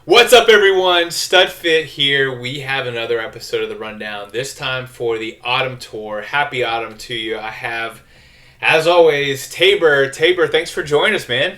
What's up, everyone? Studfit here. We have another episode of the Rundown, this time for the Autumn Tour. Happy Autumn to you. I have, as always, Tabor. Tabor, thanks for joining us, man.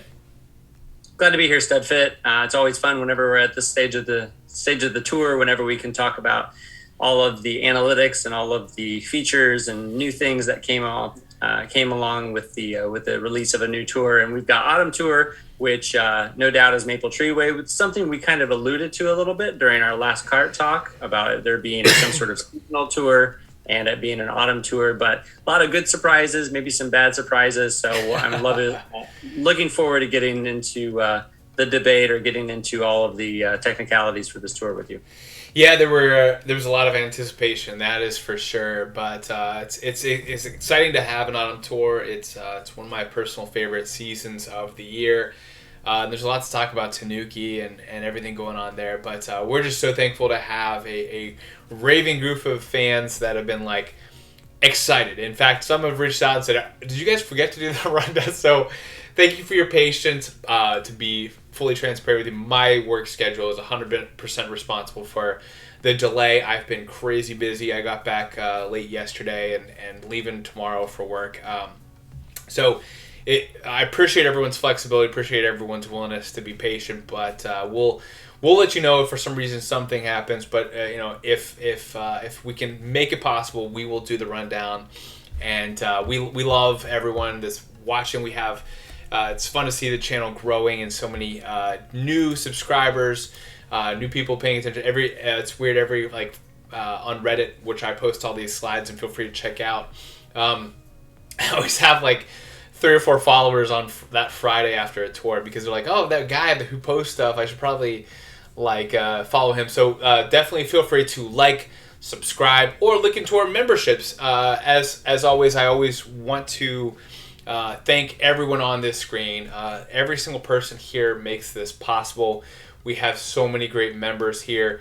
Glad to be here, Studfit. It's always fun whenever we're at this stage of the tour, whenever we can talk about all of the analytics and all of the features and new things that came along with the release of a new tour. And we've got Autumn Tour, which no doubt is Maple Tree Way. It's something we kind of alluded to a little bit during our last kart talk about it there being some sort of seasonal tour and it being an autumn tour, but a lot of good surprises, maybe some bad surprises. So I'm looking forward to getting into the debate or getting into all of the technicalities for this tour with you. Yeah, there was a lot of anticipation, that is for sure. But it's exciting to have an autumn tour. It's one of my personal favorite seasons of the year. There's a lot to talk about Tanuki and everything going on there. But we're just so thankful to have a raving group of fans that have been like excited. In fact, some have reached out and said, "Did you guys forget to do the rundown?" So thank you for your patience. To be fully transparent with you, my work schedule is 100% responsible for the delay. I've been crazy busy. I got back late yesterday and leaving tomorrow for work. I appreciate everyone's flexibility, appreciate everyone's willingness to be patient, but we'll let you know if for some reason something happens. But if we can make it possible, we will do the rundown. And we love everyone that's watching. We have it's fun to see the channel growing and so many new subscribers, new people paying attention. It's weird on Reddit, which I post all these slides and feel free to check out. I always have like 3 or 4 followers on that Friday after a tour because they're like, "Oh, that guy who posts stuff, I should probably follow him." So definitely feel free to subscribe, or look into our memberships. As always, I always want to thank everyone on this screen. Every single person here makes this possible. We have so many great members here.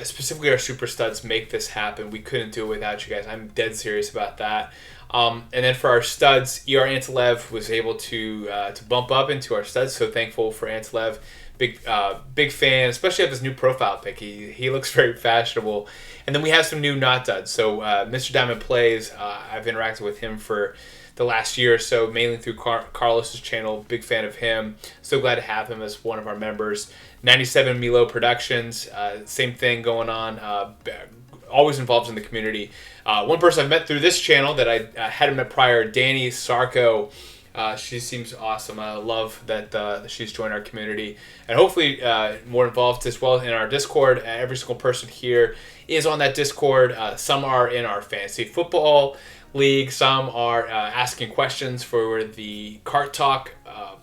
Specifically, our super studs make this happen. We couldn't do it without you guys. I'm dead serious about that. And then for our studs, ER Antelev was able to bump up into our studs. So thankful for Antelev. Big fan, especially of his new profile pic. He looks very fashionable. And then we have some new Natt duds. So Mr. Diamond Plays, I've interacted with him for the last year or so, mainly through Carlos's channel. Big fan of him. So glad to have him as one of our members. 97 Milo Productions, same thing going on. Always involved in the community. One person I've met through this channel that I hadn't met prior, Danny Sarko. She seems awesome. I love that she's joined our community, and hopefully more involved as well in our Discord. Every single person here is on that Discord. Some are in our fantasy football league. Some are asking questions for the Kart Talk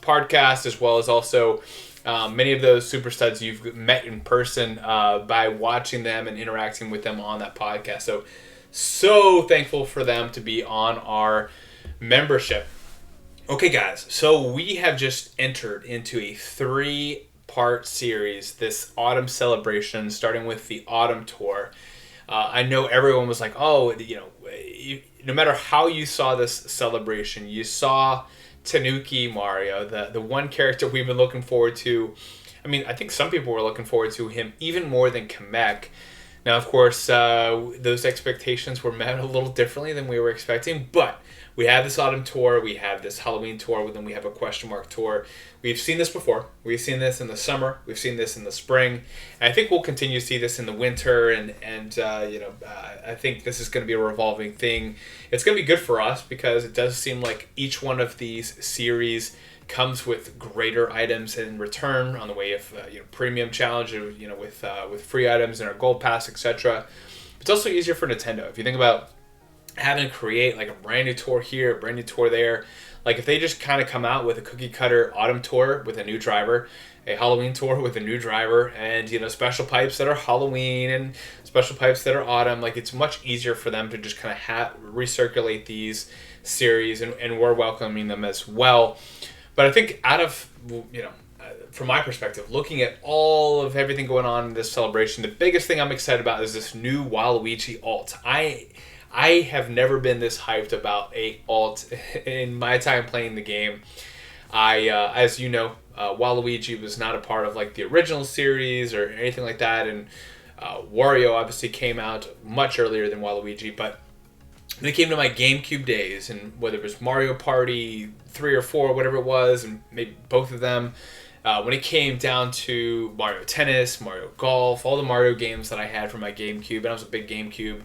podcast, as well as also many of those super studs you've met in person by watching them and interacting with them on that podcast. So thankful for them to be on our membership. Okay, guys, so we have just entered into a 3-part series, this autumn celebration, starting with the autumn tour. I know everyone was like, "Oh, no matter how you saw this celebration, you saw Tanuki Mario, the one character we've been looking forward to." I mean, I think some people were looking forward to him even more than Kamek. Now, of course, those expectations were met a little differently than we were expecting, but we have this autumn tour, we have this Halloween tour, then we have a question mark tour. We've seen this before. We've seen this in the summer. We've seen this in the spring. And I think we'll continue to see this in the winter, and I think this is going to be a revolving thing. It's going to be good for us because it does seem like each one of these series comes with greater items in return on the way of premium challenge, with free items and our gold pass, etc. It's also easier for Nintendo. If you think about having to create a brand new tour here, a brand new tour there, if they just kind of come out with a cookie cutter autumn tour with a new driver, a Halloween tour with a new driver, and special pipes that are Halloween and special pipes that are autumn, it's much easier for them to just kind of recirculate these series, and we're welcoming them as well. But I think from my perspective, looking at all of everything going on in this celebration, the biggest thing I'm excited about is this new Waluigi alt. I have never been this hyped about a alt in my time playing the game. As you know, Waluigi was not a part of like the original series or anything like that, and Wario obviously came out much earlier than Waluigi. But when it came to my GameCube days, and whether it was Mario Party 3 or 4, whatever it was, and maybe both of them, when it came down to Mario Tennis, Mario Golf, all the Mario games that I had for my GameCube, and I was a big GameCube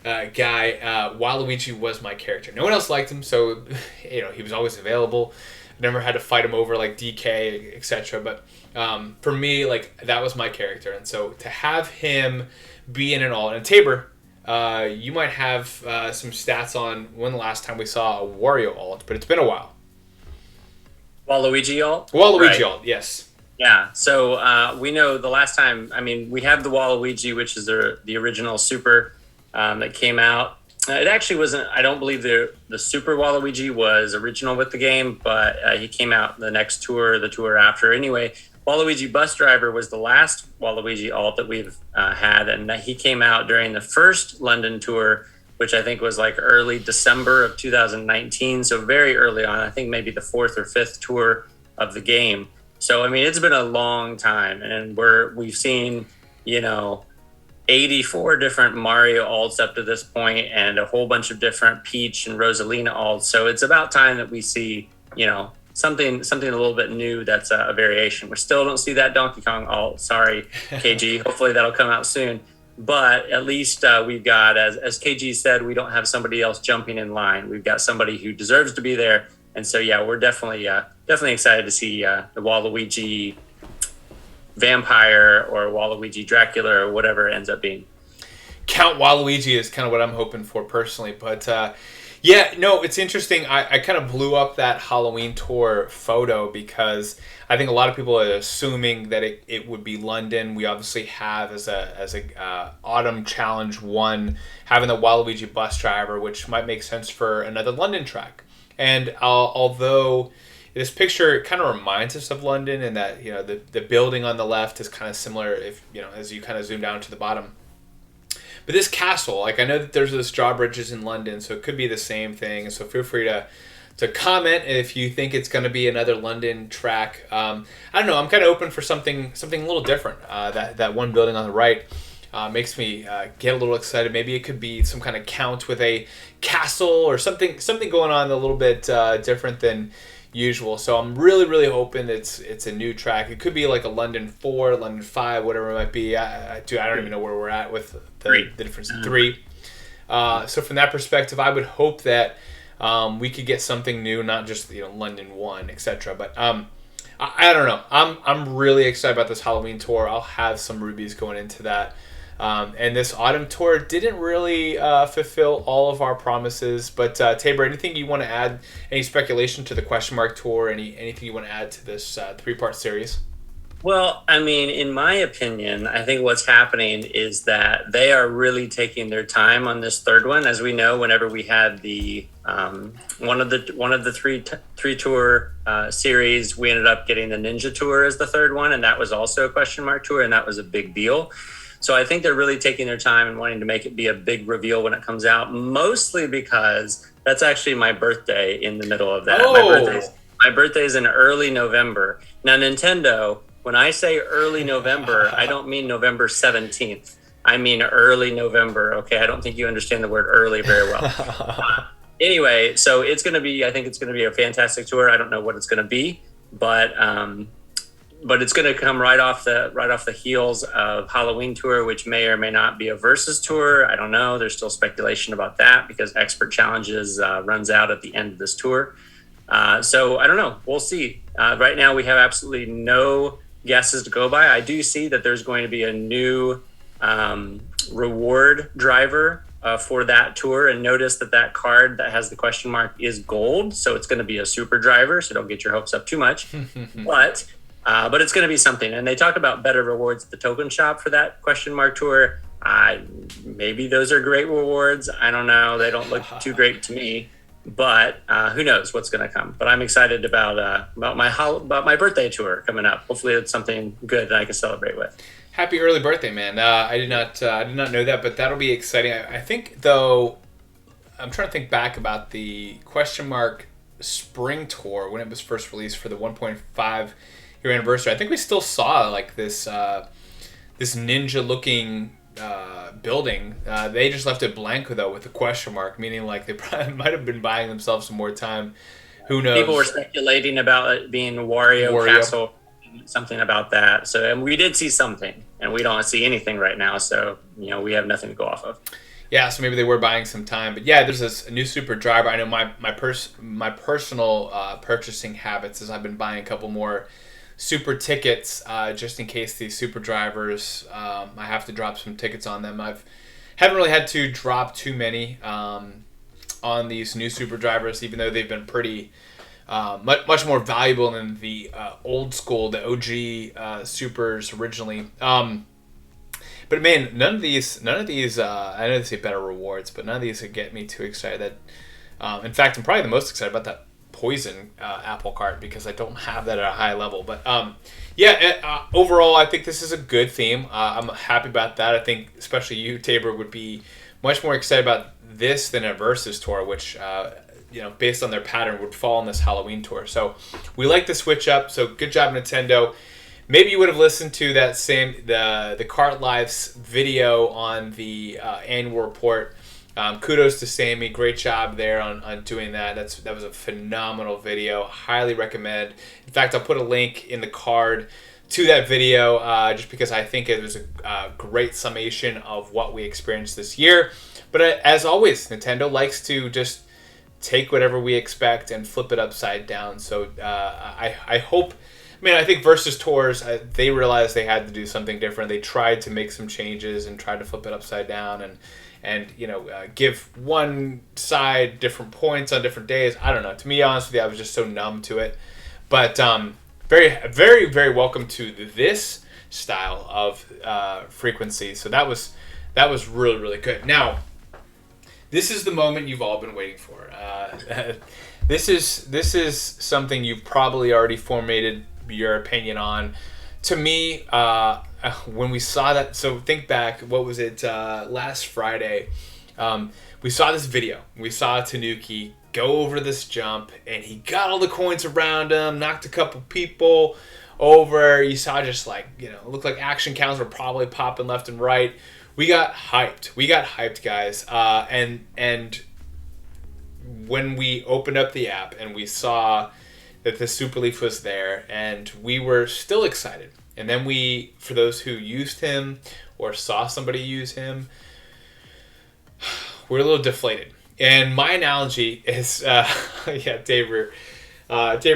guy, Waluigi was my character. No one else liked him, so he was always available. I never had to fight him over like DK, etc. But for me, like that was my character, and so to have him be in an alt, and Tabor, you might have some stats on when the last time we saw a Wario alt, but it's been a while. Waluigi alt? Waluigi alt, yes. Yeah, so we know the last time, we have the Waluigi, which is the original Super that came out. It actually wasn't, I don't believe the Super Waluigi was original with the game, but he came out the next tour, the tour after. Anyway, Waluigi Bus Driver was the last Waluigi alt that we've had, and he came out during the first London tour, which I think was like early December of 2019, so very early on. I think maybe the 4th or 5th tour of the game. So it's been a long time, and we've seen 84 different Mario alts up to this point, and a whole bunch of different Peach and Rosalina alts. So it's about time that we see something a little bit new that's a variation. We still don't see that Donkey Kong alt. Sorry, KG. Hopefully that'll come out soon. But at least we've got, as KG said, we don't have somebody else jumping in line. We've got somebody who deserves to be there. And so, yeah, we're definitely excited to see the Waluigi Vampire or Waluigi Dracula or whatever it ends up being. Count Waluigi is kind of what I'm hoping for personally. But, it's interesting. I kind of blew up that Halloween tour photo because I think a lot of people are assuming that it would be London. We obviously have as a Autumn Challenge 1 having the Waluigi Bus Driver, which might make sense for another London track. And although this picture kind of reminds us of London, and that the building on the left is kind of similar if as you kind of zoom down to the bottom. But this castle, like I know that there's those drawbridges in London, so it could be the same thing. So feel free to comment if you think it's going to be another London track. I don't know. I'm kind of open for something a little different. That one building on the right makes me get a little excited. Maybe it could be some kind of count with a castle or something going on a little bit different than usual. So I'm really hoping it's a new track. It could be like a London 4, London 5, whatever it might be. I don't even know where we're at with the difference in 3. So from that perspective, I would hope that we could get something new, not just London 1, etc. But I don't know. I'm really excited about this Halloween tour. I'll have some rubies going into that. And this autumn tour didn't really fulfill all of our promises. But Tabor, anything you want to add? Any speculation to the question mark tour? Anything you want to add to this 3-part series? Well, in my opinion, I think what's happening is that they are really taking their time on this third one. As we know, whenever we had the one of the three tour series, we ended up getting the Ninja Tour as the third one, and that was also a question mark tour, and that was a big deal. So I think they're really taking their time and wanting to make it be a big reveal when it comes out, mostly because that's actually my birthday in the middle of that. Oh. My birthday is in early November. Now, Nintendo, when I say early November, I don't mean November 17th. I mean early November, okay? I don't think you understand the word early very well. Anyway, so I think it's going to be a fantastic tour. I don't know what it's going to be, but it's going to come right off the heels of Halloween tour, which may or may not be a versus tour. I don't know. There's still speculation about that because Expert Challenges runs out at the end of this tour. So I don't know. We'll see. Right now, we have absolutely no guesses to go by. I do see that there's going to be a new reward driver for that tour, and notice that card that has the question mark is gold, so it's going to be a super driver, so don't get your hopes up too much. but it's going to be something, and they talk about better rewards at the token shop for that question mark tour. Maybe those are great rewards. I don't know. They don't look too great to me. But who knows what's going to come? But I'm excited about my birthday tour coming up. Hopefully, it's something good that I can celebrate with. Happy early birthday, man! I did not know that, but that'll be exciting. I think though, I'm trying to think back about the question mark spring tour when it was first released for the 1.5 year anniversary, I think we still saw like this this ninja looking building. They just left it blank though with a question mark, meaning like they probably might have been buying themselves some more time. Who knows? People were speculating about it being Wario Castle, something about that. So, and we did see something, and we don't see anything right now. So, you know, we have nothing to go off of. Yeah, so maybe they were buying some time, but yeah, there's this new super driver. I know my personal purchasing habits is I've been buying a couple more super tickets just in case these super drivers. I have to drop some tickets on them. Haven't really had to drop too many on these new super drivers, even though they've been pretty much more valuable than the old school, the OG supers originally. But man, none of these, I know they say better rewards, but none of these get me too excited. In fact, I'm probably the most excited about that Poison Apple Cart because I don't have that at a high level. But overall, I think this is a good theme. I'm happy about that. I think especially you, Tabor, would be much more excited about this than a Versus Tour, which, based on their pattern, would fall on this Halloween tour. So we like the switch up. So good job, Nintendo. Maybe you would have listened to that the Kart Lives video on the annual report. Kudos to Sammy. Great job there on doing that. That was a phenomenal video. Highly recommend. In fact, I'll put a link in the card to that video just because I think it was a great summation of what we experienced this year. But as always, Nintendo likes to just take whatever we expect and flip it upside down. So I hope... I think Versus Tours, they realized they had to do something different. They tried to make some changes and tried to flip it upside down and give one side different points on different days. I don't know. To be honest with you, I was just so numb to it. But very, very, very welcome to this style of frequency. So that was really, really good. Now, this is the moment you've all been waiting for. This is something you've probably already formatted your opinion on. To me, when we saw that, so think back, what was it, last Friday, we saw this video. We saw Tanuki go over this jump, and he got all the coins around him, knocked a couple people over. You saw just it looked like action counts were probably popping left and right. We got hyped, guys. And when we opened up the app and we saw that the Super Leaf was there, and we were still excited. And then for those who used him or saw somebody use him, we're a little deflated. And my analogy is, Tabor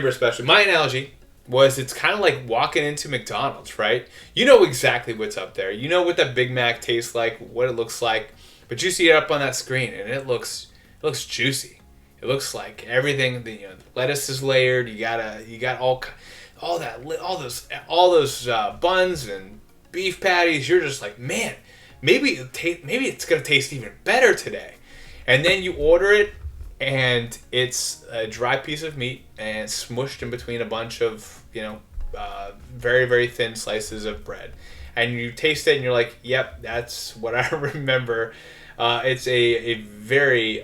especially. My analogy was it's kind of like walking into McDonald's, right? You know exactly what's up there. You know what that Big Mac tastes like, what it looks like, but you see it up on that screen, and it looks juicy. It looks like everything. The lettuce is layered. You got all those buns and beef patties. You're just like, man, maybe it's gonna taste even better today. And then you order it, and it's a dry piece of meat and smushed in between a bunch of very, very thin slices of bread. And you taste it, and you're like, yep, that's what I remember. It's a very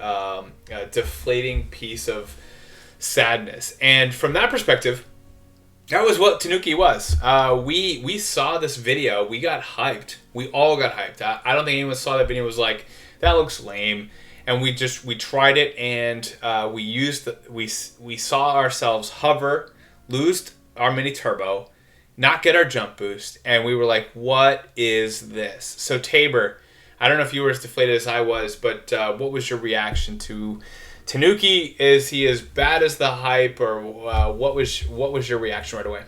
deflating piece of sadness. And from that perspective, that was what Tanuki was. We saw this video. We got hyped. We all got hyped. I don't think anyone saw that video and was like, that looks lame. And we tried it, and we saw ourselves hover, lose our mini turbo, not get our jump boost, and we were like, what is this? So Tabor, I don't know if you were as deflated as I was, but what was your reaction to Tanuki? Is he as bad as the hype, or what was your reaction right away?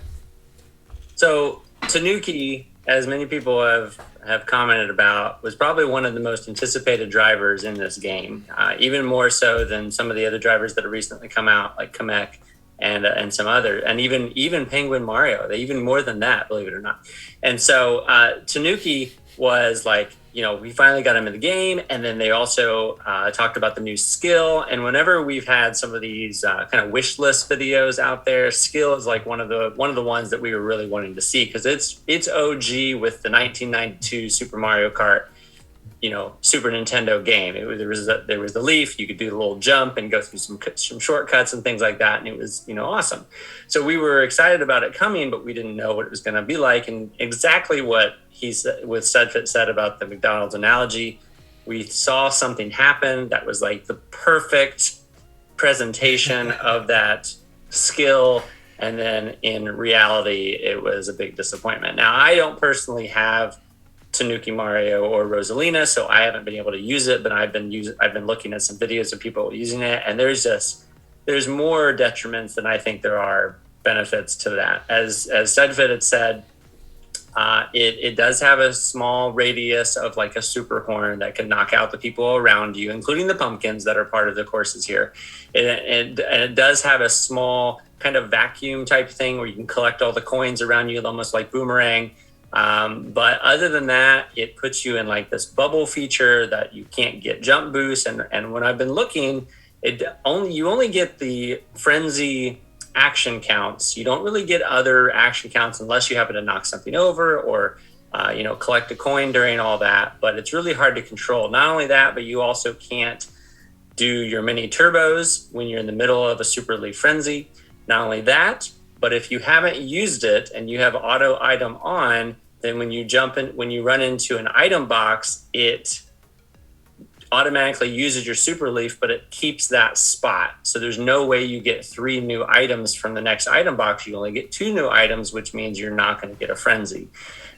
So Tanuki, as many people have commented about, was probably one of the most anticipated drivers in this game, even more so than some of the other drivers that have recently come out, like Kamek and some other, and even Penguin Mario, even more than that, believe it or not. And so Tanuki was like, we finally got him in the game, and then they also talked about the new skill. And whenever we've had some of these kind of wish list videos out there, skill is like one of the ones that we were really wanting to see, because it's OG with the 1992 Super Mario Kart. Super Nintendo game. There was the Leaf. You could do the little jump and go through some shortcuts and things like that, and it was awesome. So we were excited about it coming, but we didn't know what it was going to be like. And exactly what he said, with Studfit said about the McDonald's analogy, we saw something happen that was like the perfect presentation of that skill, and then in reality, it was a big disappointment. Now, I don't personally have Tanuki Mario or Rosalina, so I haven't been able to use it, but I've been looking at some videos of people using it, and there's more detriments than I think there are benefits to that. As Studfit had said, it does have a small radius of like a super horn that can knock out the people around you, including the pumpkins that are part of the courses here. And it does have a small kind of vacuum type thing where you can collect all the coins around you, almost like Boomerang. But other than that, it puts you in like this bubble feature that you can't get jump boost. And when I've been looking, you only get the frenzy action counts. You don't really get other action counts unless you happen to knock something over or collect a coin during all that. But it's really hard to control. Not only that, but you also can't do your mini turbos when you're in the middle of a super leaf frenzy. Not only that, but if you haven't used it and you have auto item on, then when you run into an item box, it automatically uses your super leaf, but it keeps that spot. So there's no way you get 3 new items from the next item box. You only get 2 new items, which means you're not going to get a frenzy.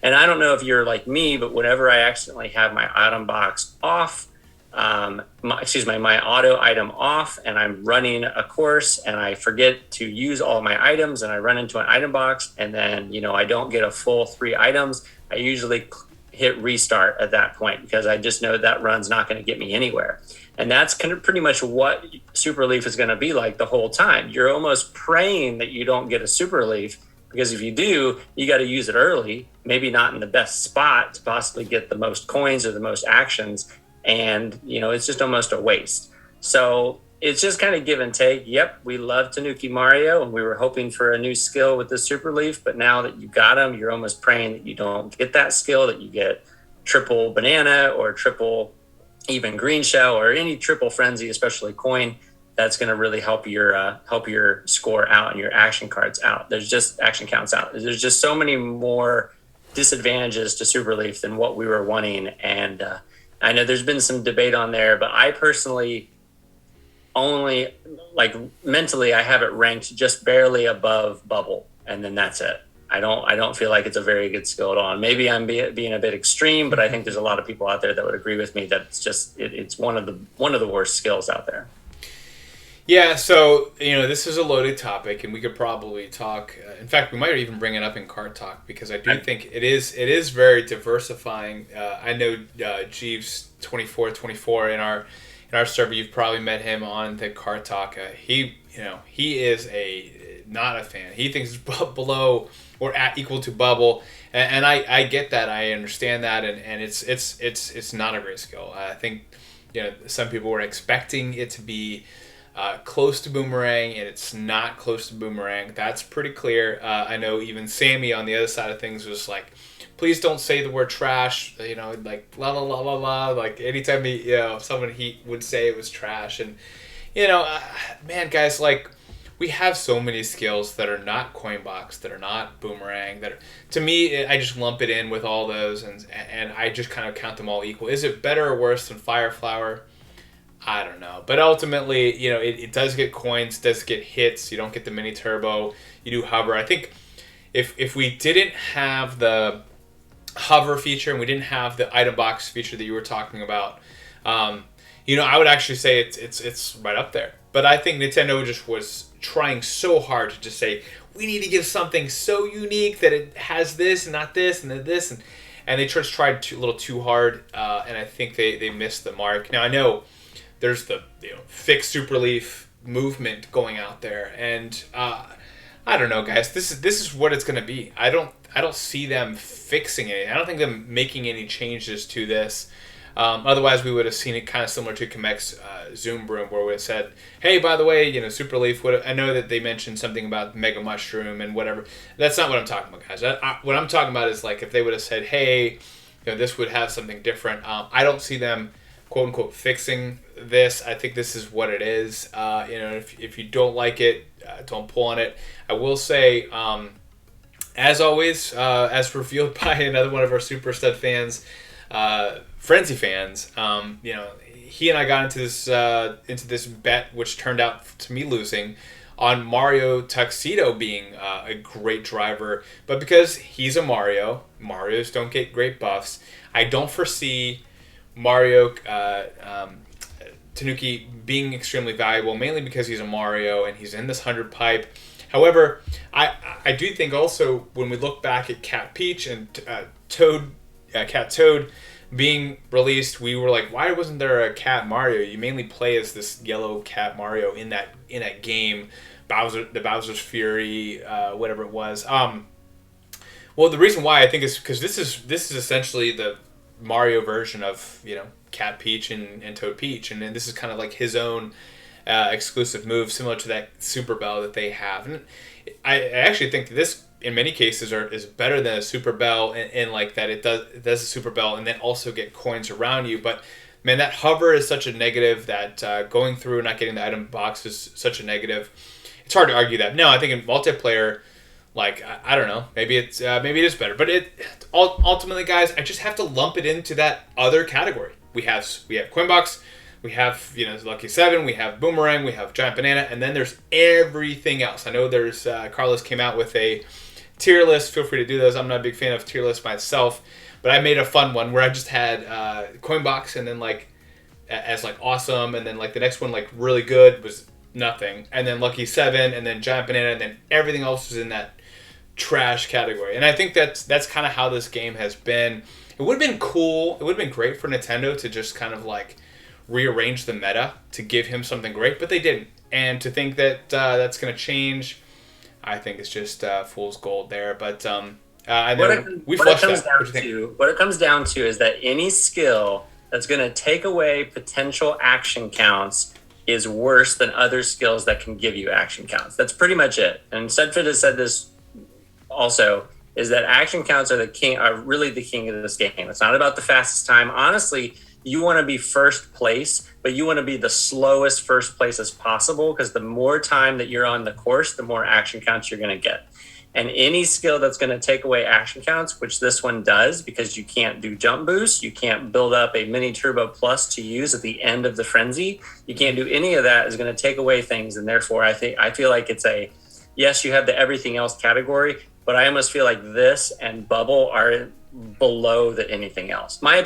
And I don't know if you're like me, but whenever I accidentally have my item box off, my auto item off, and I'm running a course and I forget to use all my items and I run into an item box and then, I don't get a full 3 items, I usually hit restart at that point because I just know that run's not going to get me anywhere. And that's kind of pretty much what Super Leaf is going to be like the whole time. You're almost praying that you don't get a Super Leaf, because if you do, you got to use it early, maybe not in the best spot to possibly get the most coins or the most actions. And, it's just almost a waste. So it's just kind of give and take. Yep, we love Tanuki Mario, and we were hoping for a new skill with the Super Leaf. But now that you got him, you're almost praying that you don't get that skill, that you get triple banana or triple even green shell or any triple frenzy, especially coin. That's going to really help your score out and your action cards out. There's just action counts out. There's just so many more disadvantages to Super Leaf than what we were wanting. And I know there's been some debate on there, but I personally only, like, mentally, I have it ranked just barely above Bubble, and then that's it. I don't feel like it's a very good skill at all. And maybe I'm being a bit extreme, but I think there's a lot of people out there that would agree with me that it's one of the worst skills out there. Yeah, so, this is a loaded topic, and we could probably talk. In fact, we might even bring it up in Kart Talk, because I do think it is very diversifying. I know Jeeves 2424 in our server. You've probably met him on the Kart Talk. He is not a fan. He thinks it's below or equal to Bubble, and I get that. I understand that, and it's not a great skill. I think some people were expecting it to be close to Boomerang, and it's not close to Boomerang. That's pretty clear. I know even Sammy on the other side of things was like, please don't say the word trash, like la la la la la, like anytime someone he would say it was trash. And man, guys, like, we have so many skills that are not Coinbox, that are not Boomerang, that are, to me, I just lump it in with all those, and I just kind of count them all equal. Is it better or worse than Fire Flower? I don't know. But ultimately, it does get coins, does get hits. You don't get the mini turbo. You do hover. I think if we didn't have the hover feature and we didn't have the item box feature that you were talking about, I would actually say it's right up there. But I think Nintendo just was trying so hard to just say, we need to give something so unique that it has this and not this and then this. And they just tried a little too hard, and I think they missed the mark. Now, I know there's the fixed Super Leaf movement going out there, and I don't know, guys. This is what it's going to be. I don't see them fixing it. I don't think them making any changes to this. Otherwise, we would have seen it kind of similar to Kamek's Zoom Broom, where we said, hey, by the way, Super Leaf, I know that they mentioned something about Mega Mushroom and whatever. That's not what I'm talking about, guys. What I'm talking about is, like, if they would have said, hey, this would have something different. I don't see them, quote unquote, fixing this. I think this is what it is. If you don't like it, don't pull on it. I will say, as always, as revealed by another one of our Super Stud fans, Frenzy fans, he and I got into this bet, which turned out to me losing, on Mario Tuxedo being a great driver. But because he's a Marios don't get great buffs, I don't foresee Mario Tanuki being extremely valuable, mainly because he's a Mario and he's in this 100 pipe. However, I do think also when we look back at Cat Peach and Cat Toad being released, we were like, why wasn't there a Cat Mario? You mainly play as this yellow Cat Mario in that game, the Bowser's Fury, whatever it was. Well, the reason why I think is because this is essentially the Mario version of Cat Peach and Toad Peach, and then this is kind of like his own exclusive move, similar to that Super Bell that they have. And I actually think that this, in many cases, is better than a Super Bell, and like that it does a Super Bell and then also get coins around you. But man, that hover is such a negative. That going through and not getting the item box is such a negative. It's hard to argue that. No, I think in multiplayer, like I don't know, maybe it is better. But ultimately, guys, I just have to lump it into that other category. We have coin box. We have, Lucky 7, we have Boomerang, we have Giant Banana, and then there's everything else. I know there's, Carlos came out with a tier list. Feel free to do those. I'm not a big fan of tier lists myself, but I made a fun one where I just had coin box and then as awesome, and then the next one really good was nothing, and then Lucky 7, and then Giant Banana, and then everything else was in that trash category. And I think that's kind of how this game has been. It would have been cool. It would have been great for Nintendo to just kind of rearrange the meta to give him something great, but they didn't. And to think that that's going to change, I think it's just fool's gold there. But I know we flushed that. What it comes down to is that any skill that's going to take away potential action counts is worse than other skills that can give you action counts. That's pretty much it. And Studfit has said this also, is that action counts are really the king of this game. It's not about the fastest time. Honestly, you want to be first place, but you want to be the slowest first place as possible, because the more time that you're on the course, the more action counts you're going to get. And any skill that's going to take away action counts, which this one does, because you can't do jump boost, you can't build up a mini turbo plus to use at the end of the frenzy, you can't do any of that, is going to take away things. And therefore, I feel like it's yes, you have the everything else category, but I almost feel like this and Bubble are below the anything else. My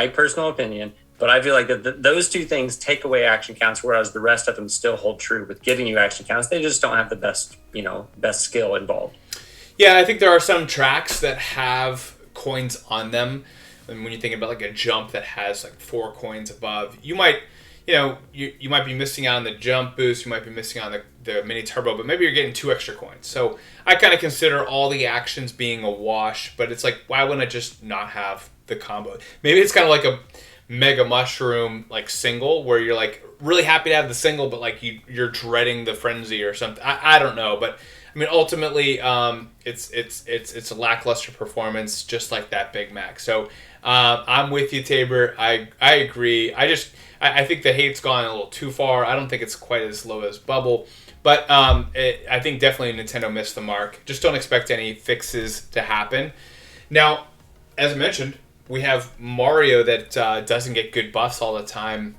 personal opinion, but I feel like that those two things take away action counts, whereas the rest of them still hold true with giving you action counts. They just don't have the best skill involved. Yeah, I think there are some tracks that have coins on them. And when you think about a jump that has 4 coins above, you might, you might be missing out on the jump boost, you might be missing out on the mini turbo, but maybe you're getting 2 extra coins. So I kind of consider all the actions being a wash, but it's why wouldn't I just not have the combo? Maybe it's kind of like a Mega Mushroom single where you're really happy to have the single, but you're dreading the frenzy or something. I don't know, but I mean ultimately it's a lackluster performance, just like that Big Mac. So I'm with you, Tabor. I agree. I think the hate's gone a little too far. I don't think it's quite as low as Bubble, but I think definitely Nintendo missed the mark. Just don't expect any fixes to happen. Now, as I mentioned, we have Mario that doesn't get good buffs all the time.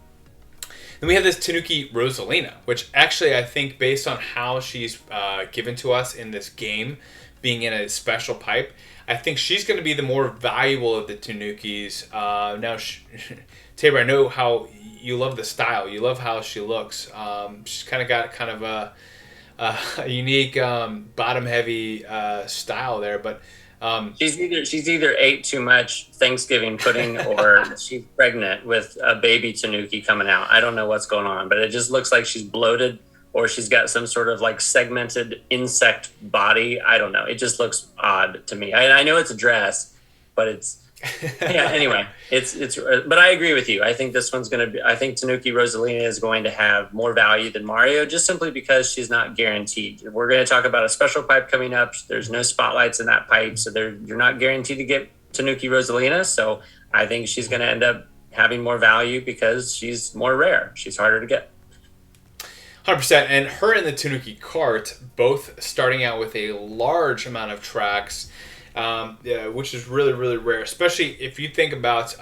Then we have this Tanuki Rosalina, which actually I think, based on how she's given to us in this game, being in a special pipe, I think she's going to be the more valuable of the Tanukis. Now, Tabor, I know how you love the style. You love how she looks. She's kind of got a unique bottom-heavy style there, but she's either ate too much Thanksgiving pudding or she's pregnant with a baby Tanuki coming out. I don't know what's going on, but it just looks like she's bloated, or she's got some sort of segmented insect body. I don't know. It just looks odd to me. I know it's a dress, but it's anyway, but I agree with you. I think this one's going to be, I think Tanuki Rosalina is going to have more value than Mario, just simply because she's not guaranteed. We're going to talk about a special pipe coming up. There's no spotlights in that pipe, so you're not guaranteed to get Tanuki Rosalina. So I think she's going to end up having more value because she's more rare. She's harder to get. 100%. And her and the Tanuki Kart both starting out with a large amount of tracks, which is really, really rare, especially if you think about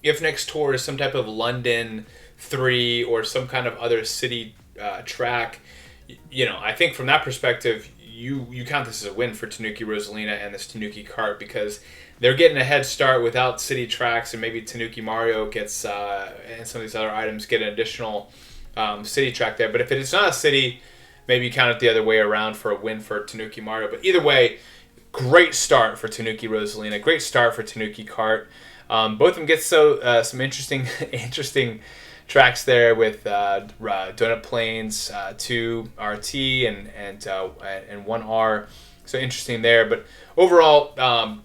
if next tour is some type of London 3 or some kind of other city track. I think from that perspective, you count this as a win for Tanuki Rosalina and this Tanuki Kart, because they're getting a head start without city tracks, and maybe Tanuki Mario gets and some of these other items get an additional city track there. But if it's not a city, maybe you count it the other way around for a win for Tanuki Mario. But either way, great start for Tanuki Rosalina, great start for Tanuki Kart. Both of them get some interesting tracks there with Donut Plains 2 RT and 1R. So interesting there. But overall,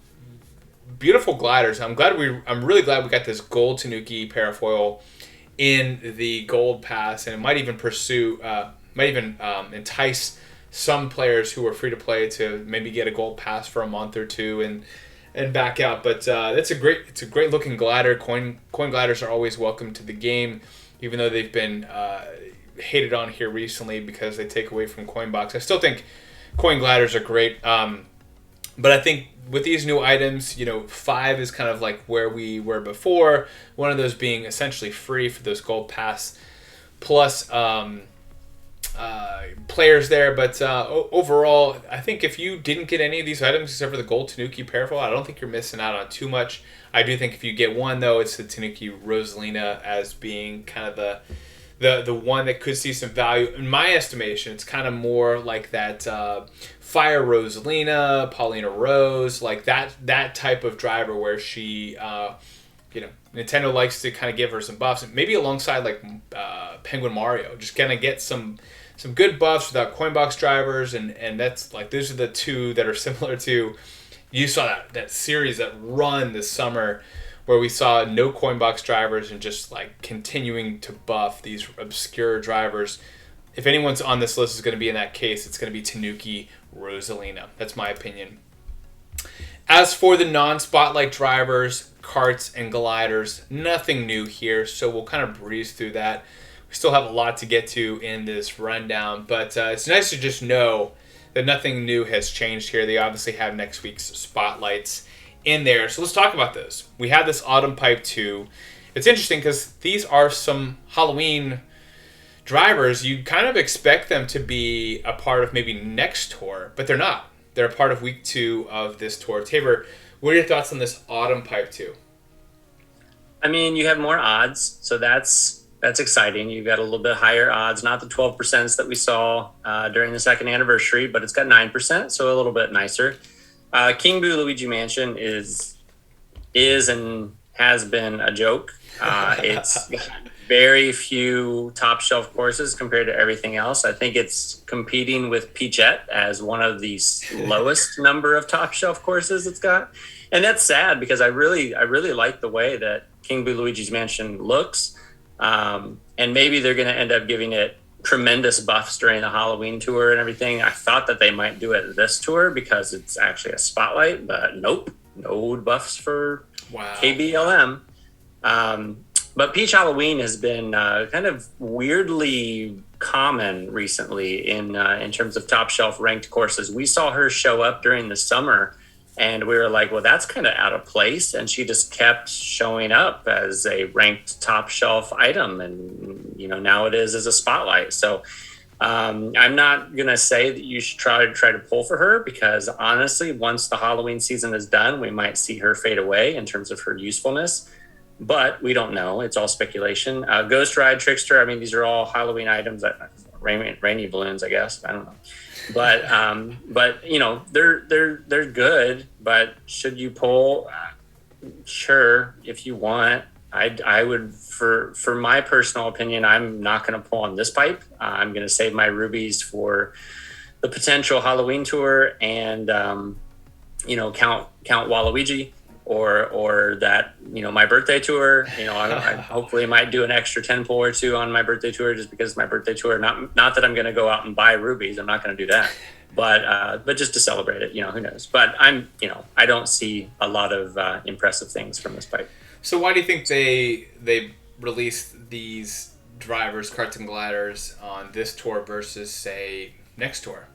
beautiful gliders. I'm really glad we got this gold Tanuki parafoil in the gold pass, and it might even entice some players who are free to play to maybe get a gold pass for a month or two and back out. But it's a great looking glider. Coin gliders are always welcome to the game, even though they've been hated on here recently because they take away from Coinbox. I still think coin gliders are great, but I think with these new items, 5 is kind of like where we were before. One of those being essentially free for those gold pass plus players there. But overall, I think if you didn't get any of these items except for the gold Tanuki parafoil, I don't think you're missing out on too much. I do think if you get one, though, it's the Tanuki Rosalina as being kind of the one that could see some value. In my estimation, it's kind of more like that Fire Rosalina, Paulina Rose, like that type of driver where she, Nintendo likes to kind of give her some buffs, maybe alongside like Penguin Mario, just kind of get some good buffs without Coinbox drivers, and that's like those are the two that are similar to. You saw that series, that run this summer where we saw no Coinbox drivers and just like continuing to buff these obscure drivers. If anyone's on this list is going to be in that case, it's going to be Tanuki Rosalina. That's my opinion. As for the non-spotlight drivers, karts, and gliders, nothing new here, so we'll kind of breeze through that. We still have a lot to get to in this rundown, but it's nice to just know that nothing new has changed here. They obviously have next week's spotlights in there. So let's talk about those. We have this Autumn Pipe 2. It's interesting because these are some Halloween drivers. You kind of expect them to be a part of maybe next tour, but they're not. They're a part of week 2 of this tour. Tabor, what are your thoughts on this Autumn Pipe 2? I mean, you have more odds, so that's exciting. You've got a little bit higher odds, not the 12% that we saw during the second anniversary, but it's got 9%, so a little bit nicer. King Boo Luigi Mansion is and has been a joke. It's very few top shelf courses compared to everything else. I think it's competing with Peachette as one of the lowest number of top shelf courses it's got. And that's sad because I really like the way that King Boo Luigi's Mansion looks. And maybe they're going to end up giving it tremendous buffs during the Halloween tour and everything. I thought that they might do it this tour because it's actually a spotlight, but nope, no buffs for KBLM. But Peach Halloween has been kind of weirdly common recently in terms of top shelf ranked courses. We saw her show up during the summer and we were like, well, that's kind of out of place. And she just kept showing up as a ranked top shelf item. And, now it is as a spotlight. So I'm not going to say that you should try to pull for her because honestly, once the Halloween season is done, we might see her fade away in terms of her usefulness. But we don't know. It's all speculation. Ghost Ride, Trickster. I mean, these are all Halloween items. Rainy balloons, I guess. I don't know. But they're good. But should you pull? Sure, if you want. I would, for my personal opinion, I'm not going to pull on this pipe. I'm going to save my rubies for the potential Halloween tour and count Waluigi. Or that, my birthday tour, I hopefully might do an extra 10 pull or two on my birthday tour just because my birthday tour, not that I'm going to go out and buy rubies. I'm not going to do that. But just to celebrate it, who knows? But I don't see a lot of impressive things from this pipe. So why do you think they released these drivers, karts and gliders, on this tour versus, say, next tour,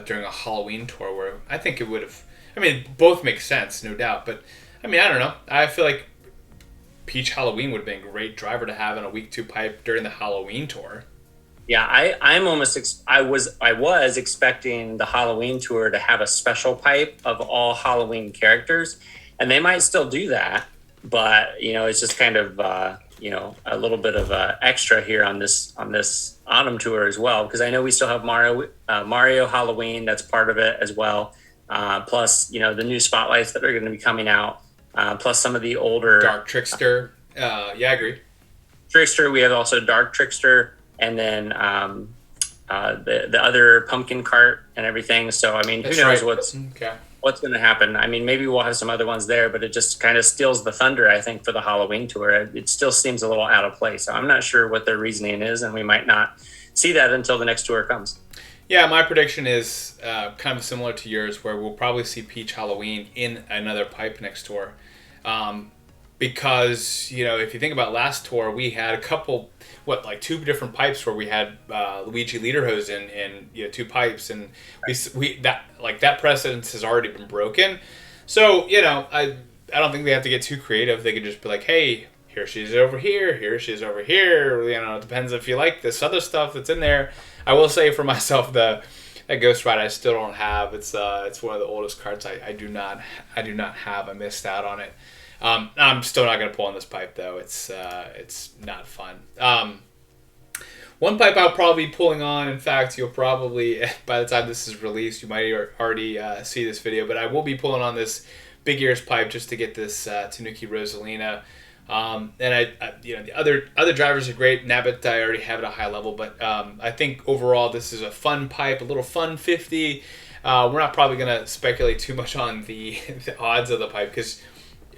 during a Halloween tour, where I think it would have... I mean, both make sense, no doubt, but, I mean, I don't know. I feel like Peach Halloween would have been a great driver to have in a week 2 pipe during the Halloween tour. Yeah, I was expecting the Halloween tour to have a special pipe of all Halloween characters, and they might still do that, but it's just kind of a little bit of extra here on this autumn tour as well, because I know we still have Mario Halloween, that's part of it as well. Plus the new spotlights that are going to be coming out, plus some of the older Dark Trickster. Yeah, I agree. Trickster. We have also Dark Trickster. And then the other pumpkin cart and everything. So I mean, who knows what's going to happen? I mean, maybe we'll have some other ones there, but it just kind of steals the thunder, I think, for the Halloween tour. It still seems a little out of place. So I'm not sure what their reasoning is, and we might not see that until the next tour comes. Yeah, my prediction is kind of similar to yours, where we'll probably see Peach Halloween in another pipe next tour. Because, if you think about last tour, we had a couple, 2 different pipes where we had Luigi Lederhose in 2 pipes, and that precedence has already been broken. So, I don't think they have to get too creative. They could just be like, hey, here she is over here she is over here. It depends if you like this other stuff that's in there. I will say for myself, that Ghost Ride I still don't have. It's one of the oldest carts I do not have. I missed out on it. I'm still not going to pull on this pipe, though. It's not fun. One pipe I'll probably be pulling on, in fact, you'll probably, by the time this is released, you might already see this video, but I will be pulling on this Big Ears pipe just to get this Tanuki Rosalina. And the other drivers are great. Nabbit, I already have at a high level, but I think overall this is a fun pipe, a little fun 50. We're not probably going to speculate too much on the odds of the pipe, because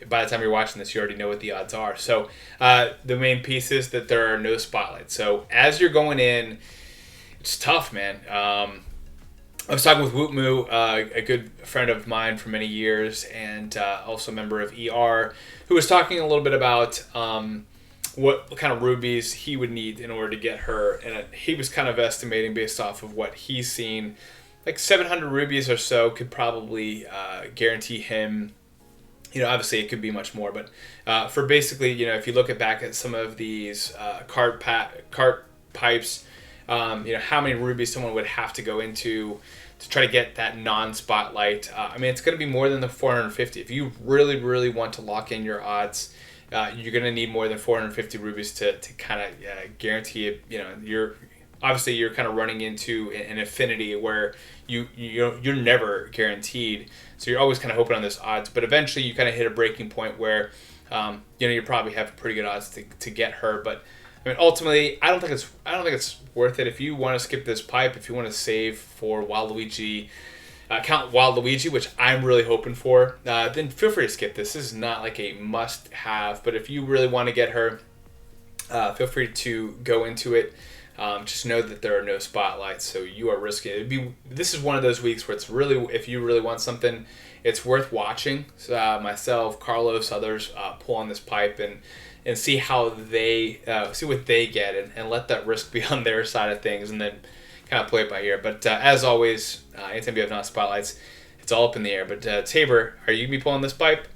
by the time you're watching this, you already know what the odds are. So the main piece is that there are no spotlights. So as you're going in, it's tough, man. I was talking with Woot Moo, a good friend of mine for many years, and also a member of ER, who was talking a little bit about what kind of rubies he would need in order to get her. And he was kind of estimating, based off of what he's seen, like 700 rubies or so could probably guarantee him. Obviously it could be much more, but for basically, if you look back at some of these cart pipes, how many rubies someone would have to go into to try to get that non-spotlight. It's going to be more than the 450. If you really, really want to lock in your odds, you're going to need more than 450 rubies to kind of guarantee it. You're kind of running into an affinity where you're never guaranteed. So you're always kind of hoping on this odds, but eventually you kind of hit a breaking point where you probably have pretty good odds to get her. But ultimately, I don't think it's worth it. If you want to skip this pipe, if you want to save for Waluigi, Count Waluigi, which I'm really hoping for, then feel free to skip this. This is not like a must-have, but if you really want to get her, feel free to go into it. Just know that there are no spotlights, so you are risking it. This is one of those weeks where it's really, if you really want something, it's worth watching. So myself, Carlos, others pull on this pipe and see how they see what they get, and let that risk be on their side of things, and then kind of play it by ear. But as always, anytime you have not spotlights, it's all up in the air. But Tabor, are you gonna be pulling this pipe?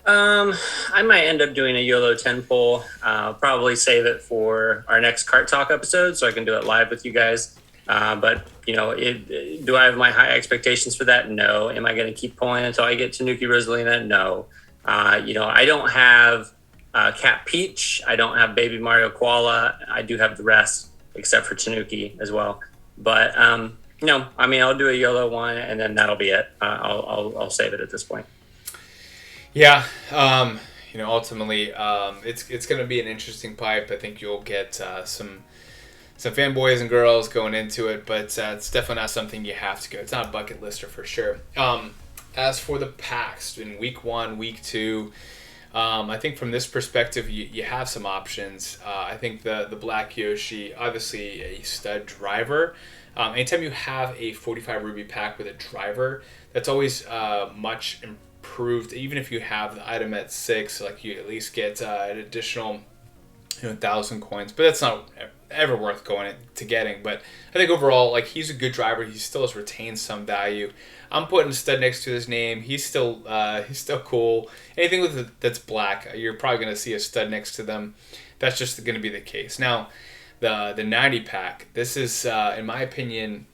I might end up doing a YOLO 10 pull. I'll probably save it for our next Kart Talk episode so I can do it live with you guys. But, do I have my high expectations for that? No. Am I going to keep pulling until I get Tanuki Rosalina? No. I don't have Cat Peach. I don't have Baby Mario Koala. I do have the rest, except for Tanuki as well. But, I'll do a YOLO one, and then that'll be it. I'll save it at this point. Yeah, ultimately, it's going to be an interesting pipe. I think you'll get some fanboys and girls going into it, but it's definitely not something you have to go. It's not a bucket lister for sure. As for the packs in week 1, week 2, I think from this perspective, you have some options. I think the Black Yoshi, obviously a stud driver. Anytime you have a 45 ruby pack with a driver, that's always much improved. Even if you have the item at 6, like you at least get an additional 1,000 coins, but that's not ever worth going to getting. But I think overall, like, he's a good driver. He still has retained some value. I'm putting stud next to his name. He's still cool. Anything that's black, you're probably going to see a stud next to them. That's just going to be the case. Now, the 90 pack. This is, in my opinion,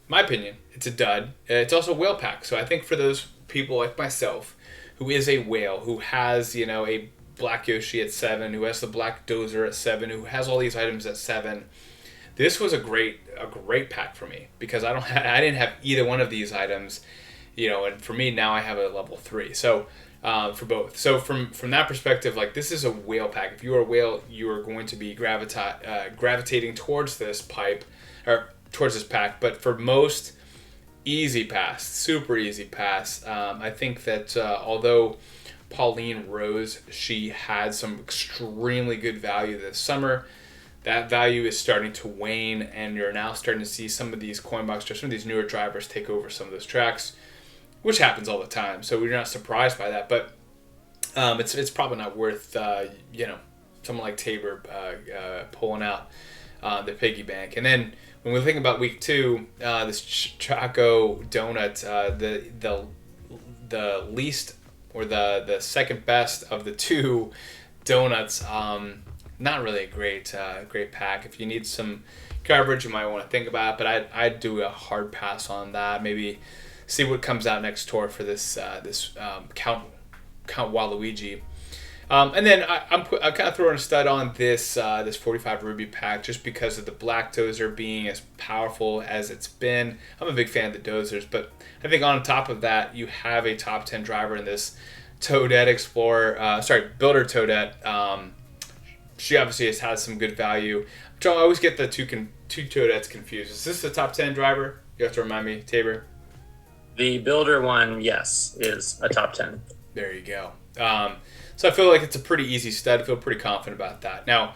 it's a dud. It's also a whale pack. So I think for those people like myself, who is a whale, who has a black Yoshi at 7, who has the black Dozer at 7, who has all these items at 7. This was a great pack for me because I didn't have either one of these items, and for me now I have a level 3. So for both. So from that perspective, like, this is a whale pack. If you are a whale, you are going to be gravitating towards this pipe or towards this pack. But for most, easy pass, super easy pass. I think that although Pauline Rose, she had some extremely good value this summer. That value is starting to wane, and you're now starting to see some of these coin boxers, some of these newer drivers take over some of those tracks, which happens all the time. So we're not surprised by that, but it's probably not worth someone like Tabor pulling out the piggy bank. And then when we think about week 2, this Choco Donut, the least, or the second best of the 2 donuts, not really a great pack. If you need some coverage, you might want to think about it, but I'd do a hard pass on that. Maybe see what comes out next tour for this Count Waluigi. And then I'm kind of throwing a stud on this 45 ruby pack just because of the black Dozer being as powerful as it's been. I'm a big fan of the Dozers, but I think on top of that, you have a top 10 driver in this Toadette Builder Toadette. She obviously has had some good value. I always get the two Toadettes confused. Is this the top 10 driver? You have to remind me, Tabor. The Builder one, yes, is a top 10. There you go. So I feel like it's a pretty easy stud. I feel pretty confident about that. Now,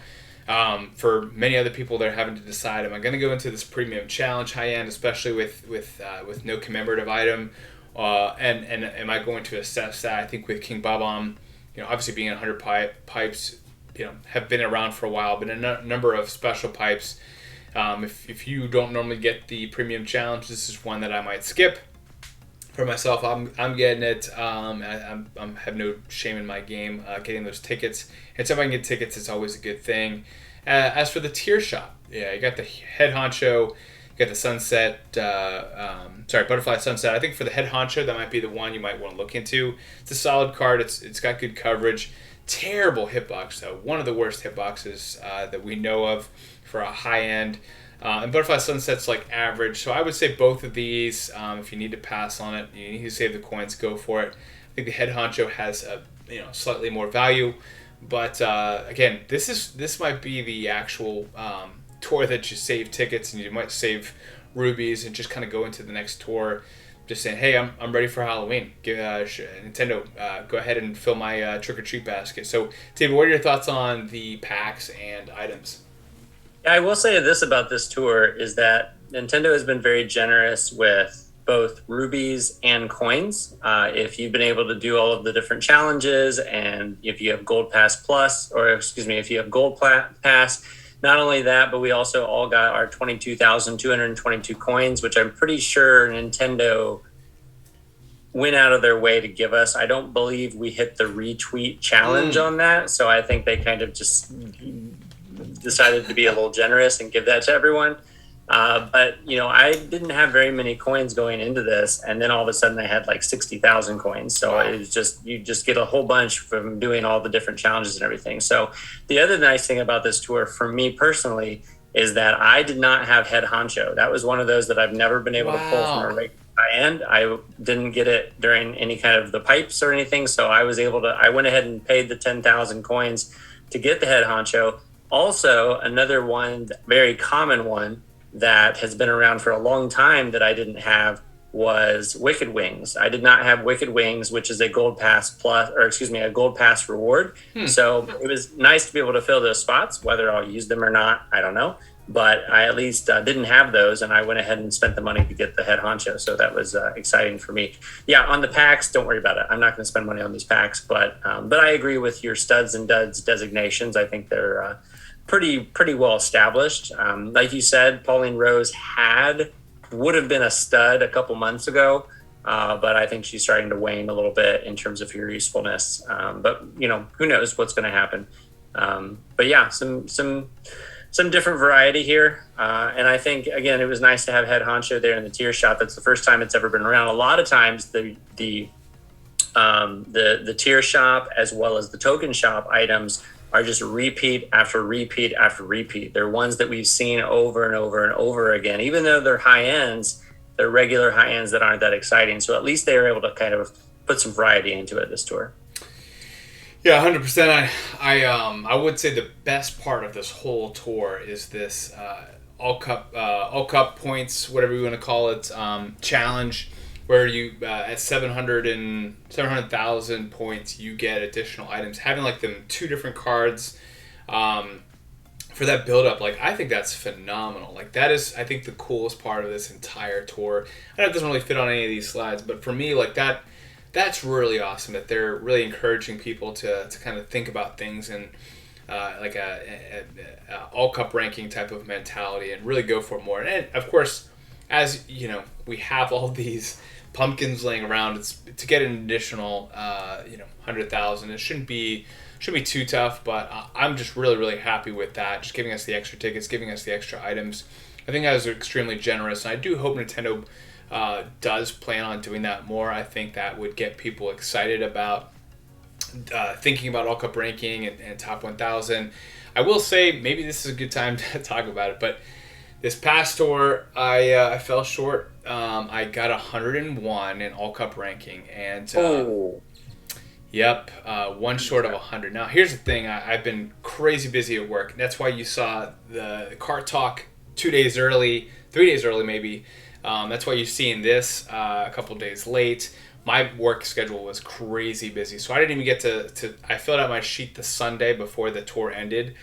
for many other people, they're having to decide: am I going to go into this premium challenge high end, especially with no commemorative item, and am I going to assess that? I think with King Bob-omb, obviously being 100 pipes, have been around for a while, but a number of special pipes. If you don't normally get the premium challenge, this is one that I might skip. For myself, I'm getting it. I have no shame in my game getting those tickets. And so if I can get tickets, it's always a good thing. As for the tier shop, you got the head honcho, you got the sunset. Butterfly sunset. I think for the head honcho, that might be the one you might want to look into. It's a solid card. It's got good coverage. Terrible hitbox though. One of the worst hitboxes that we know of for a high end. And Butterfly Sunset's like average. So I would say both of these, if you need to pass on it, you need to save the coins, go for it. I think the head honcho has slightly more value. But again, this might be the actual tour that you save tickets, and you might save rubies and just kind of go into the next tour just saying, hey, I'm ready for Halloween. Nintendo, go ahead and fill my trick-or-treat basket. So, Tabor, what are your thoughts on the packs and items? I will say this about this tour is that Nintendo has been very generous with both rubies and coins. If you've been able to do all of the different challenges, and if you have Gold Pass Plus, if you have Gold Pass, not only that, but we also all got our 22,222 coins, which I'm pretty sure Nintendo went out of their way to give us. I don't believe we hit the retweet challenge on that, so I think they kind of just decided to be a little generous and give that to everyone. But I didn't have very many coins going into this, and then all of a sudden I had like 60,000 coins. So it was just, you just get a whole bunch from doing all the different challenges and everything. So the other nice thing about this tour for me personally is that I did not have head honcho. That was one of those that I've never been able to pull from a regular high end. I didn't get it during any kind of the pipes or anything. So I went ahead and paid the 10,000 coins to get the head honcho. Also, another one, very common one that has been around for a long time that I didn't have was Wicked Wings. I did not have Wicked Wings, which is a Gold Pass a Gold Pass reward. So it was nice to be able to fill those spots. Whether I'll use them or not, I don't know. but I at least didn't have those, and I went ahead and spent the money to get the head honcho. So that was exciting for me. Yeah, on the packs, don't worry about it. I'm not going to spend money on these packs, but I agree with your studs and duds designations. I think they're pretty well established. Like you said, Pauline Rose would have been a stud a couple months ago. But I think she's starting to wane a little bit in terms of her usefulness. But who knows what's going to happen. But yeah, some different variety here. And I think, again, it was nice to have head honcho there in the tier shop. That's the first time it's ever been around. A lot of times the tier shop as well as the token shop items are just repeat after repeat after repeat. They're ones that we've seen over and over and over again. Even though they're high ends, they're regular high ends that aren't that exciting. So at least they were able to kind of put some variety into it this tour. Yeah, 100%. I would say the best part of this whole tour is this all cup points, whatever you want to call it, challenge, where you at 700,000 points you get additional items. Having like them 2 different cards for that build up, like I think that's phenomenal. Like that is, I think, the coolest part of this entire tour. I know it doesn't really fit on any of these slides, but for me, like that's really awesome that they're really encouraging people to kind of think about things in like a all cup ranking type of mentality and really go for more. And of course, as you know, we have all these pumpkins laying around. It's to get an additional 100,000. It shouldn't be too tough, but I'm just really happy with that. Just giving us the extra tickets, giving us the extra items. I think that was extremely generous, and I do hope Nintendo does plan on doing that more. I think that would get people excited about thinking about all cup ranking and top 1,000. I will say maybe this is a good time to talk about it, but this past tour I fell short. I got 101 in all cup ranking, and yep, one short of 100. Now here's the thing: I've been crazy busy at work. That's why you saw the Kart Talk 2 days early, 3 days early maybe. That's why you're seeing this a couple days late. My work schedule was crazy busy, so I didn't even get to I filled out my sheet the Sunday before the tour ended,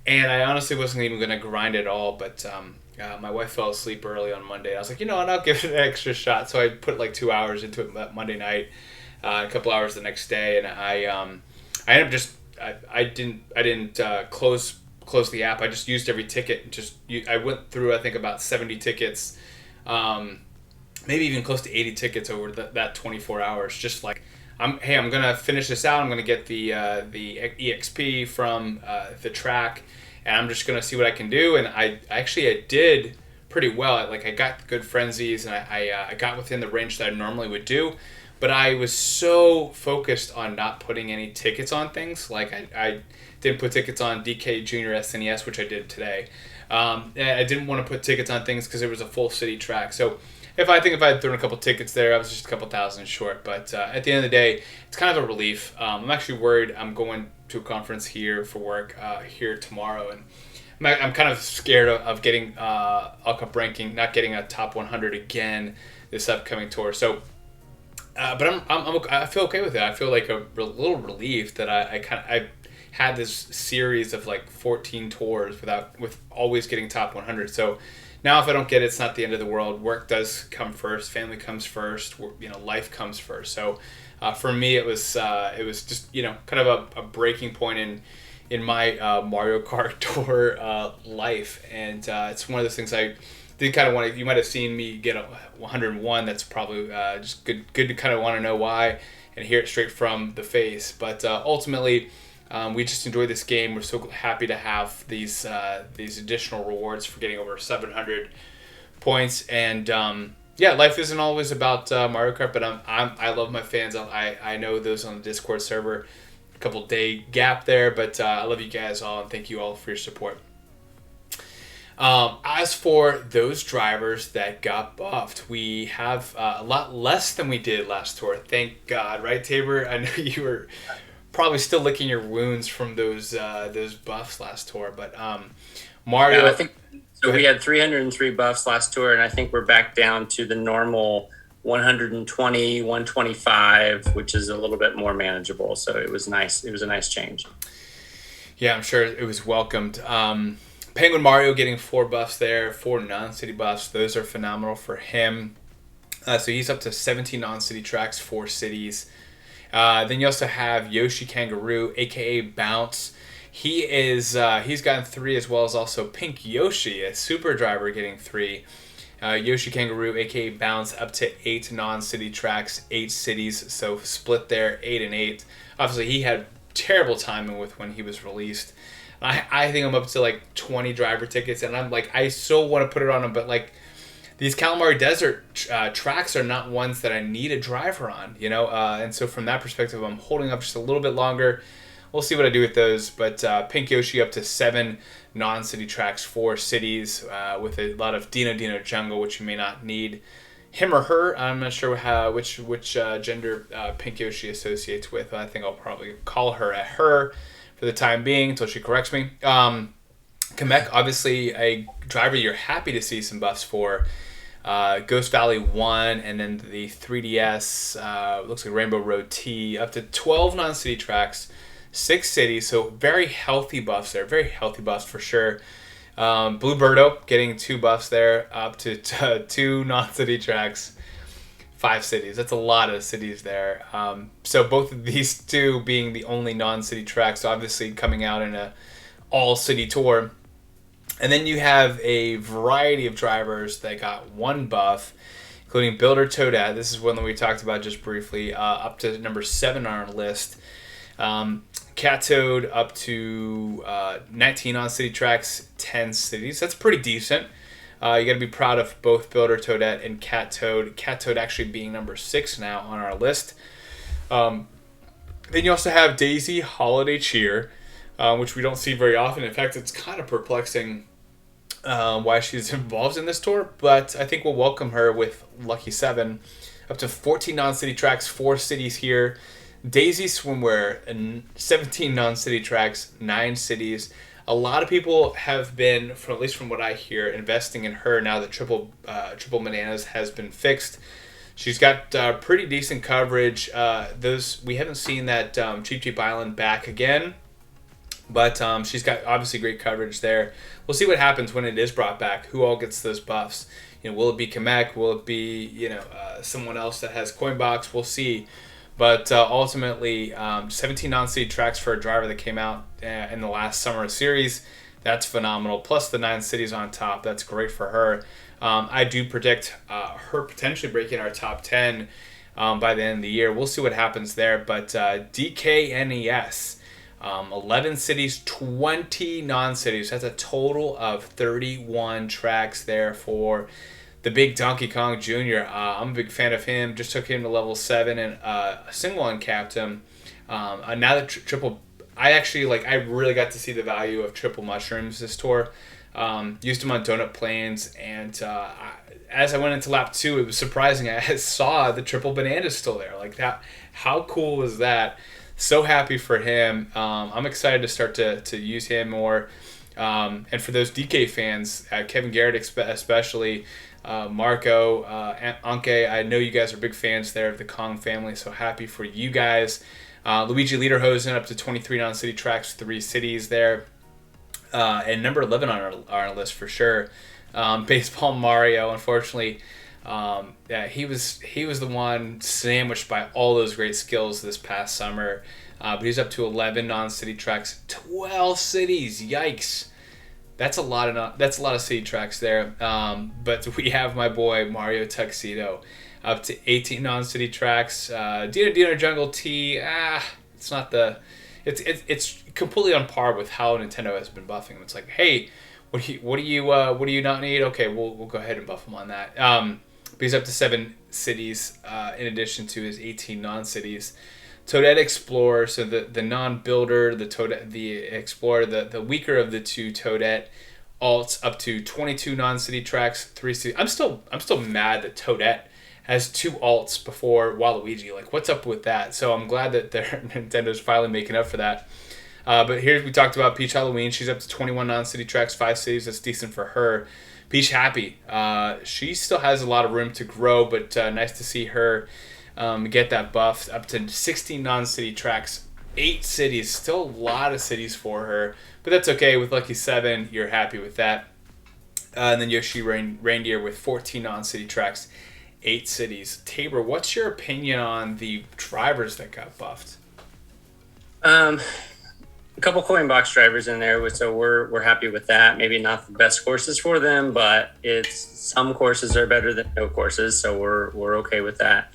and I honestly wasn't even going to grind it all, but my wife fell asleep early on Monday. I was like, what, I'll give it an extra shot. So I put like 2 hours into it Monday night, a couple hours the next day, and I ended up just I didn't close the app. I just used every ticket. I went through I think about 70 tickets. Maybe even close to 80 tickets over that 24 hours. Just like, I'm gonna finish this out. I'm gonna get the EXP from the track, and I'm just gonna see what I can do. And I did pretty well. I got good frenzies, and I got within the range that I normally would do. But I was so focused on not putting any tickets on things. Like I didn't put tickets on DK Junior SNES, which I did today. I didn't want to put tickets on things because it was a full city track. So if I had thrown a couple tickets there, I was just a couple thousand short. But at the end of the day, it's kind of a relief. I'm actually worried. I'm going to a conference here for work here tomorrow, and I'm kind of scared of getting all cup ranking, not getting a top 100 again this upcoming tour. So, but I feel okay with it. I feel like a little relief that I had this series of like 14 tours with always getting top 100. So now if I don't get it, it's not the end of the world. Work does come first, family comes first, life comes first. So for me, it was just kind of a breaking point in my Mario Kart Tour life, and it's one of those things I did kind of want to. You might have seen me get a 101. That's probably just good to kind of want to know why and hear it straight from the face. But ultimately, we just enjoy this game. We're so happy to have these additional rewards for getting over 700 points. And life isn't always about Mario Kart, but I love my fans. I know those on the Discord server. A couple day gap there, but I love you guys all, and thank you all for your support. As for those drivers that got buffed, we have a lot less than we did last tour. Thank God, right, Tabor? I know you were probably still licking your wounds from those buffs last tour, but Mario. Yeah, I think so. We had 303 buffs last tour, and I think we're back down to the normal 120, 125, which is a little bit more manageable. So it was nice. It was a nice change. Yeah, I'm sure it was welcomed. Penguin Mario getting 4 buffs there, 4 non-city buffs. Those are phenomenal for him. So he's up to 17 non-city tracks, 4 cities. Then you also have Yoshi Kangaroo, aka Bounce. He's gotten 3, as well as also Pink Yoshi, a super driver, getting 3. Yoshi Kangaroo, aka Bounce, up to 8 non-city tracks, 8 cities, so split there, 8 and 8. Obviously, he had terrible timing with when he was released. I think I'm up to like 20 driver tickets, and I'm like, I still want to put it on him, but like, these Calamari Desert tracks are not ones that I need a driver on, and so from that perspective, I'm holding up just a little bit longer. We'll see what I do with those, but Pink Yoshi up to 7 non-city tracks, 4 cities, with a lot of Dino Jungle, which you may not need. Him or her, I'm not sure which gender Pink Yoshi associates with. I think I'll probably call her a her for the time being until she corrects me. Kamek, obviously a driver you're happy to see some buffs for. Ghost Valley 1, and then the 3DS, looks like Rainbow Road T, up to 12 non-city tracks, 6 cities, so very healthy buffs there, very healthy buffs for sure. Blue Birdo getting 2 buffs there, up to 2 non-city tracks, 5 cities. That's a lot of cities there. So both of these 2 being the only non-city tracks, obviously coming out in a all-city tour. And then you have a variety of drivers that got 1 buff, including Builder Toadette. This is one that we talked about just briefly, up to number 7 on our list. Cat Toad up to 19 on city tracks, 10 cities. That's pretty decent. You got to be proud of both Builder Toadette and Cat Toad. Cat Toad actually being number 6 now on our list. Then you also have Daisy Holiday Cheer, which we don't see very often. In fact, it's kind of perplexing why she's involved in this tour, but I think we'll welcome her with Lucky 7. Up to 14 non-city tracks, 4 cities here. Daisy Swimwear, and 17 non-city tracks, 9 cities. A lot of people have been, at least from what I hear, investing in her now that Triple Bananas has been fixed. She's got pretty decent coverage. We haven't seen that Cheap Island back again, but she's got obviously great coverage there. We'll see what happens when it is brought back. Who all gets those buffs? Will it be Kamek? Will it be someone else that has Coinbox? We'll see. But ultimately, 17 non-city tracks for a driver that came out in the last summer series, that's phenomenal. Plus the 9 cities on top, that's great for her. I do predict her potentially breaking our top 10 by the end of the year. We'll see what happens there. But DKNES, 11 cities, 20 non-cities. That's a total of 31 tracks there for the big Donkey Kong Jr. I'm a big fan of him. Just took him to level 7 and a single uncapped him. Now that I really got to see the value of triple mushrooms this tour. Used them on Donut Plains, and as I went into lap 2, it was surprising. I saw the triple bananas still there. Like that, how cool was that? So happy for him. I'm excited to start to use him more. And for those DK fans, Kevin Garrett especially, Marco, Anke, I know you guys are big fans there of the Kong family, so happy for you guys. Luigi Lederhosen up to 23 non-city tracks, 3 cities there. And number 11 on our list for sure. Baseball Mario, unfortunately, he was the one sandwiched by all those great skills this past summer. But he's up to 11 non-city tracks, 12 cities. Yikes. That's a lot of city tracks there. But we have my boy Mario Tuxedo up to 18 non-city tracks. Dino Jungle T. It's not the. It's completely on par with how Nintendo has been buffing him. It's like, hey, what do you not need? Okay, we'll go ahead and buff him on that. But he's up to 7 cities in addition to his 18 non-cities. Toadette Explorer, so the non-builder, the Explorer, the weaker of the 2 Toadette alts, up to 22 non-city tracks, 3 cities. I'm still mad that Toadette has 2 alts before Waluigi. Like, what's up with that? So I'm glad that Nintendo's finally making up for that. But here we talked about Peach Halloween. She's up to 21 non-city tracks, 5 cities. That's decent for her. Peach Happy. She still has a lot of room to grow, but nice to see her get that buff up to 16 non-city tracks, 8 cities. Still a lot of cities for her, but that's okay. With Lucky 7, you're happy with that. And then Yoshi Reindeer with 14 non-city tracks, 8 cities. Tabor, what's your opinion on the drivers that got buffed? A couple coin box drivers in there, so we're happy with that. Maybe not the best courses for them, but some courses are better than no courses, so we're okay with that.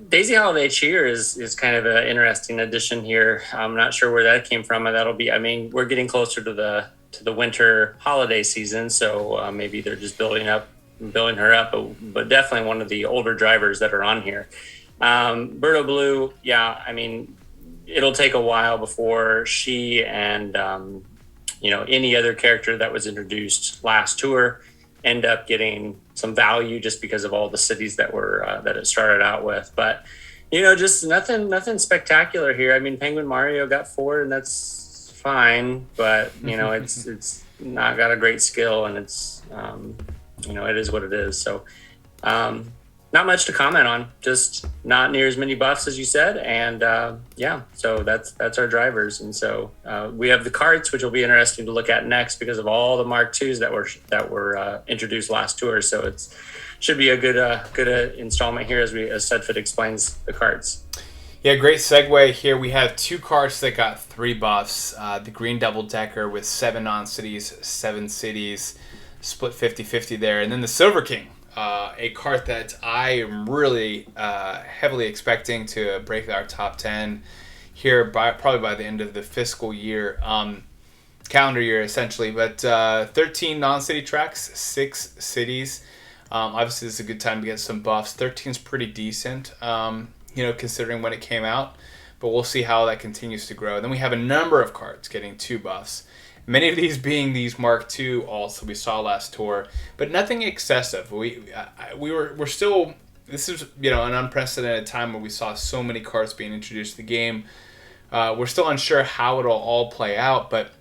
Daisy Holiday Cheer is kind of an interesting addition here. I'm not sure where that came from. That'll be. I mean, we're getting closer to the winter holiday season, so maybe they're just building her up. But definitely one of the older drivers that are on here. Birdo Blue, yeah. I mean, it'll take a while before she and any other character that was introduced last tour end up getting some value just because of all the cities that it started out with. But just nothing spectacular here. I mean, Penguin Mario got 4, and that's fine, but it's not got a great skill, and it's it is what it is. So not much to comment on, just not near as many buffs as you said. And so that's our drivers. And so we have the Karts, which will be interesting to look at next because of all the Mark IIs that were introduced last tour. So it should be a good installment here as Studfit explains the Karts. Yeah, great segue here. We have 2 karts that got 3 buffs. The green double decker with 7 non-cities, 7 cities, split 50-50 there. And then the Silver King. A kart that I am really heavily expecting to break our top 10 here probably by the end of the fiscal year, calendar year essentially. But 13 non-city tracks, 6 cities. Obviously, this is a good time to get some buffs. 13 is pretty decent, considering when it came out. But we'll see how that continues to grow. Then we have a number of karts getting 2 buffs. Many of these being these Mark II also we saw last tour, but nothing excessive. We're still, this is an unprecedented time where we saw so many karts being introduced to the game. We're still unsure how it'll all play out, but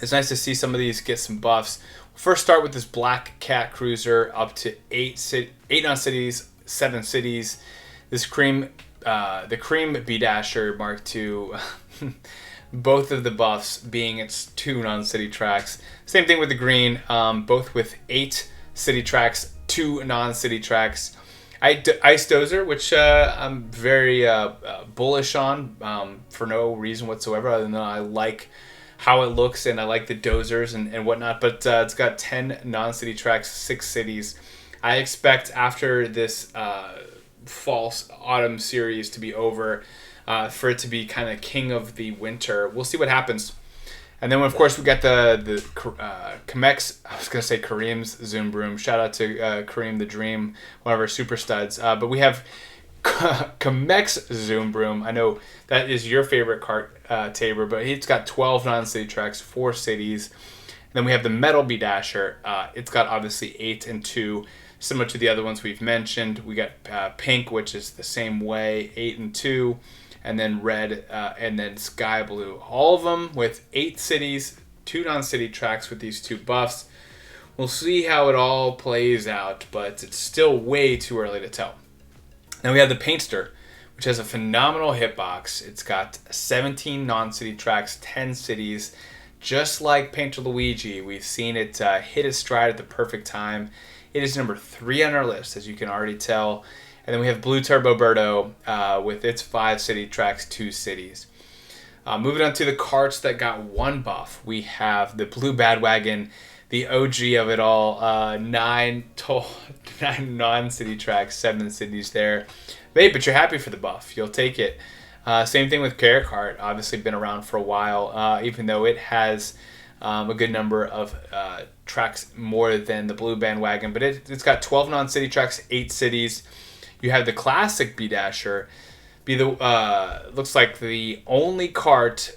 it's nice to see some of these get some buffs. We'll first start with this Black Cat Cruiser up to 8 non-cities, 7 cities. This the Karim B-Dasher Mark II. Both of the buffs being its 2 non-city tracks. Same thing with the green, both with 8 city tracks, 2 non-city tracks. Ice Dozer, which I'm very bullish on for no reason whatsoever, other than I like how it looks and I like the dozers and whatnot. But it's got 10 non-city tracks, 6 cities. I expect after this false autumn series to be over, for it to be kind of king of the winter. We'll see what happens. And then, of course, we got the Chemex, I was going to say Karim's Zoom Broom. Shout out to Karim the Dream, one of our super studs. But we have Chemex Zoom Broom. I know that is your favorite kart, Tabor, but it's got 12 non-city tracks, 4 cities. And then we have the Metal B-Dasher. It's got obviously 8 and 2, similar to the other ones we've mentioned. We got Pink, which is the same way, 8 and 2. And then Red, and then Sky Blue. All of them with 8 cities, 2 non-city tracks with these 2 buffs. We'll see how it all plays out, but it's still way too early to tell. Now we have the Paintster, which has a phenomenal hitbox. It's got 17 non-city tracks, 10 cities. Just like Painter Luigi, we've seen it hit its stride at the perfect time. It is number 3 on our list, as you can already tell. And then we have Blue Turbo Birdo with its 5 city tracks, 2 cities. Moving on to the karts that got 1 buff. We have the Blue Badwagon, the OG of it all. 9 non-city tracks, 7 cities there. But you're happy for the buff. You'll take it. Same thing with Carrot Kart. Obviously been around for a while, even though it has a good number of tracks more than the Blue Bandwagon. But it's got 12 non-city tracks, 8 cities. You have the classic B-Dasher, looks like the only kart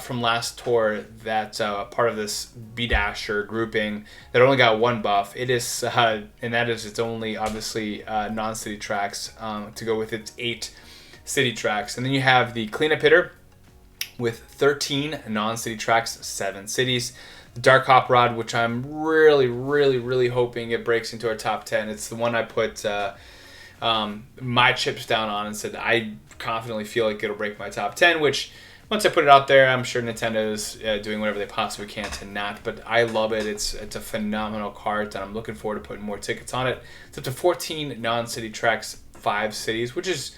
from last tour that's part of this B-Dasher grouping that only got 1 buff. It is, and that is its only, obviously, non-city tracks to go with its 8 city tracks. And then you have the Cleanup Hitter with 13 non-city tracks, 7 cities. The Dark Hop Rod, which I'm really, really, really hoping it breaks into our top 10. It's the one I put my chips down on and said I confidently feel like it'll break my top 10, which once I put it out there, I'm sure Nintendo's doing whatever they possibly can to not. But I love it. It's a phenomenal cart, and I'm looking forward to putting more tickets on it. It's up to 14 non-city tracks, 5 cities, which is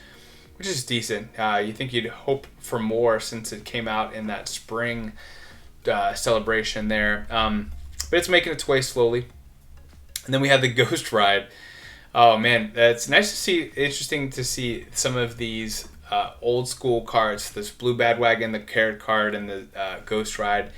decent. You think you'd hope for more since it came out in that spring celebration there. But it's making its way slowly. And then we have the Ghost Ride. Oh man, it's nice to see. Interesting to see some of these old school carts. This Blue Badwagon, the Carrot Cart, and the Ghost Ride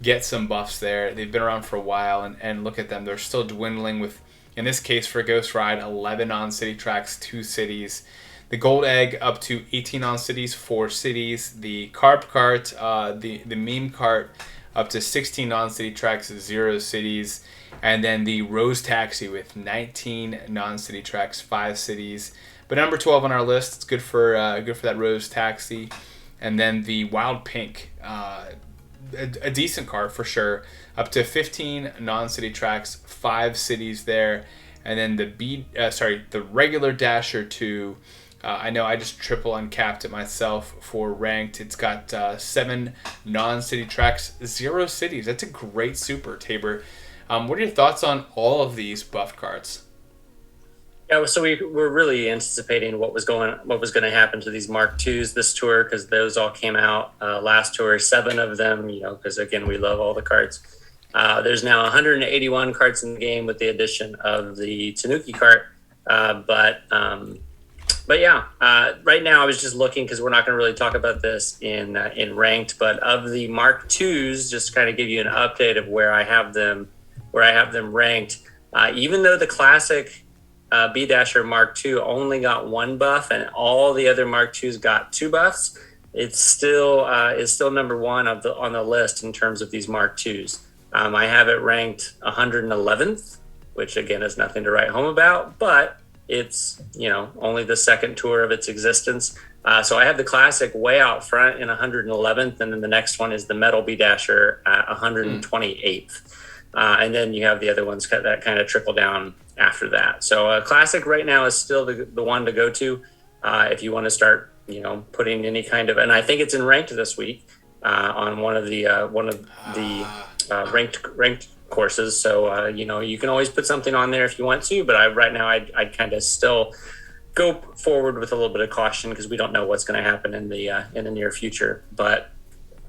get some buffs there. They've been around for a while, and look at them. They're still dwindling with, in this case for Ghost Ride, 11 on-city tracks, 2 cities. The Gold Egg up to 18 on-cities, 4 cities. The Carp Cart, the Meme Cart up to 16 on-city tracks, 0 cities. And then the Rose Taxi with 19 non-city tracks, 5 cities. But number 12 on our list, it's good for that Rose Taxi. And then the Wild Pink, a decent cart for sure, up to 15 non-city tracks, 5 cities there. And then the regular Dasher 2. I know I just triple uncapped it myself for ranked. It's got 7 non-city tracks, 0 cities. That's a great super, Tabor. What are your thoughts on all of these buff cards? Yeah, so we were really anticipating what was going to happen to these Mark IIs this tour, because those all came out last tour, 7 of them. Because again, we love all the carts. There's now 181 carts in the game with the addition of the Tanuki cart, But yeah, right now I was just looking, because we're not going to really talk about this in ranked, but of the Mark IIs, just to kind of give you an update of where I have them ranked. Even though the classic B Dasher Mark II only got 1 buff and all the other Mark IIs got 2 buffs, it's still number 1 on the list in terms of these Mark IIs. I have it ranked 111th, which again is nothing to write home about, but it's, only the second tour of its existence. So I have the classic way out front in 111th, and then the next one is the Metal B Dasher at 128th. And then you have the other ones that kind of trickle down after that. So classic right now is still the one to go to if you want to start, putting any kind of, and I think it's in ranked this week on one of the ranked courses. So, you can always put something on there if you want to, but right now I'd kind of still go forward with a little bit of caution, because we don't know what's going to happen in the near future. But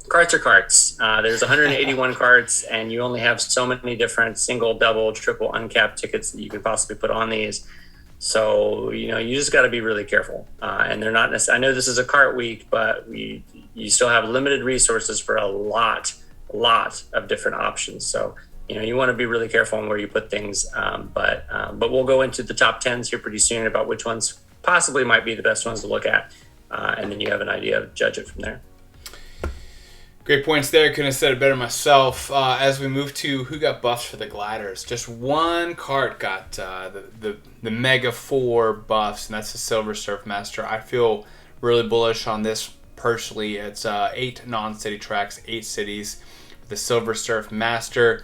carts are carts. There's 181 carts, and you only have so many different single, double, triple uncapped tickets that you could possibly put on these. So, you just got to be really careful. And they're not necessarily, I know this is a cart week, but you still have limited resources for a lot of different options. So, you want to be really careful on where you put things. But we'll go into the top 10s here pretty soon about which ones possibly might be the best ones to look at. And then you have an idea of judge it from there. Great points there. Couldn't have said it better myself. As we move to who got buffs for the gliders, just one cart got the Mega 4 buffs, and that's the Silver Surf Master. I feel really bullish on this personally. It's 8 non-city tracks, 8 cities. The Silver Surf Master.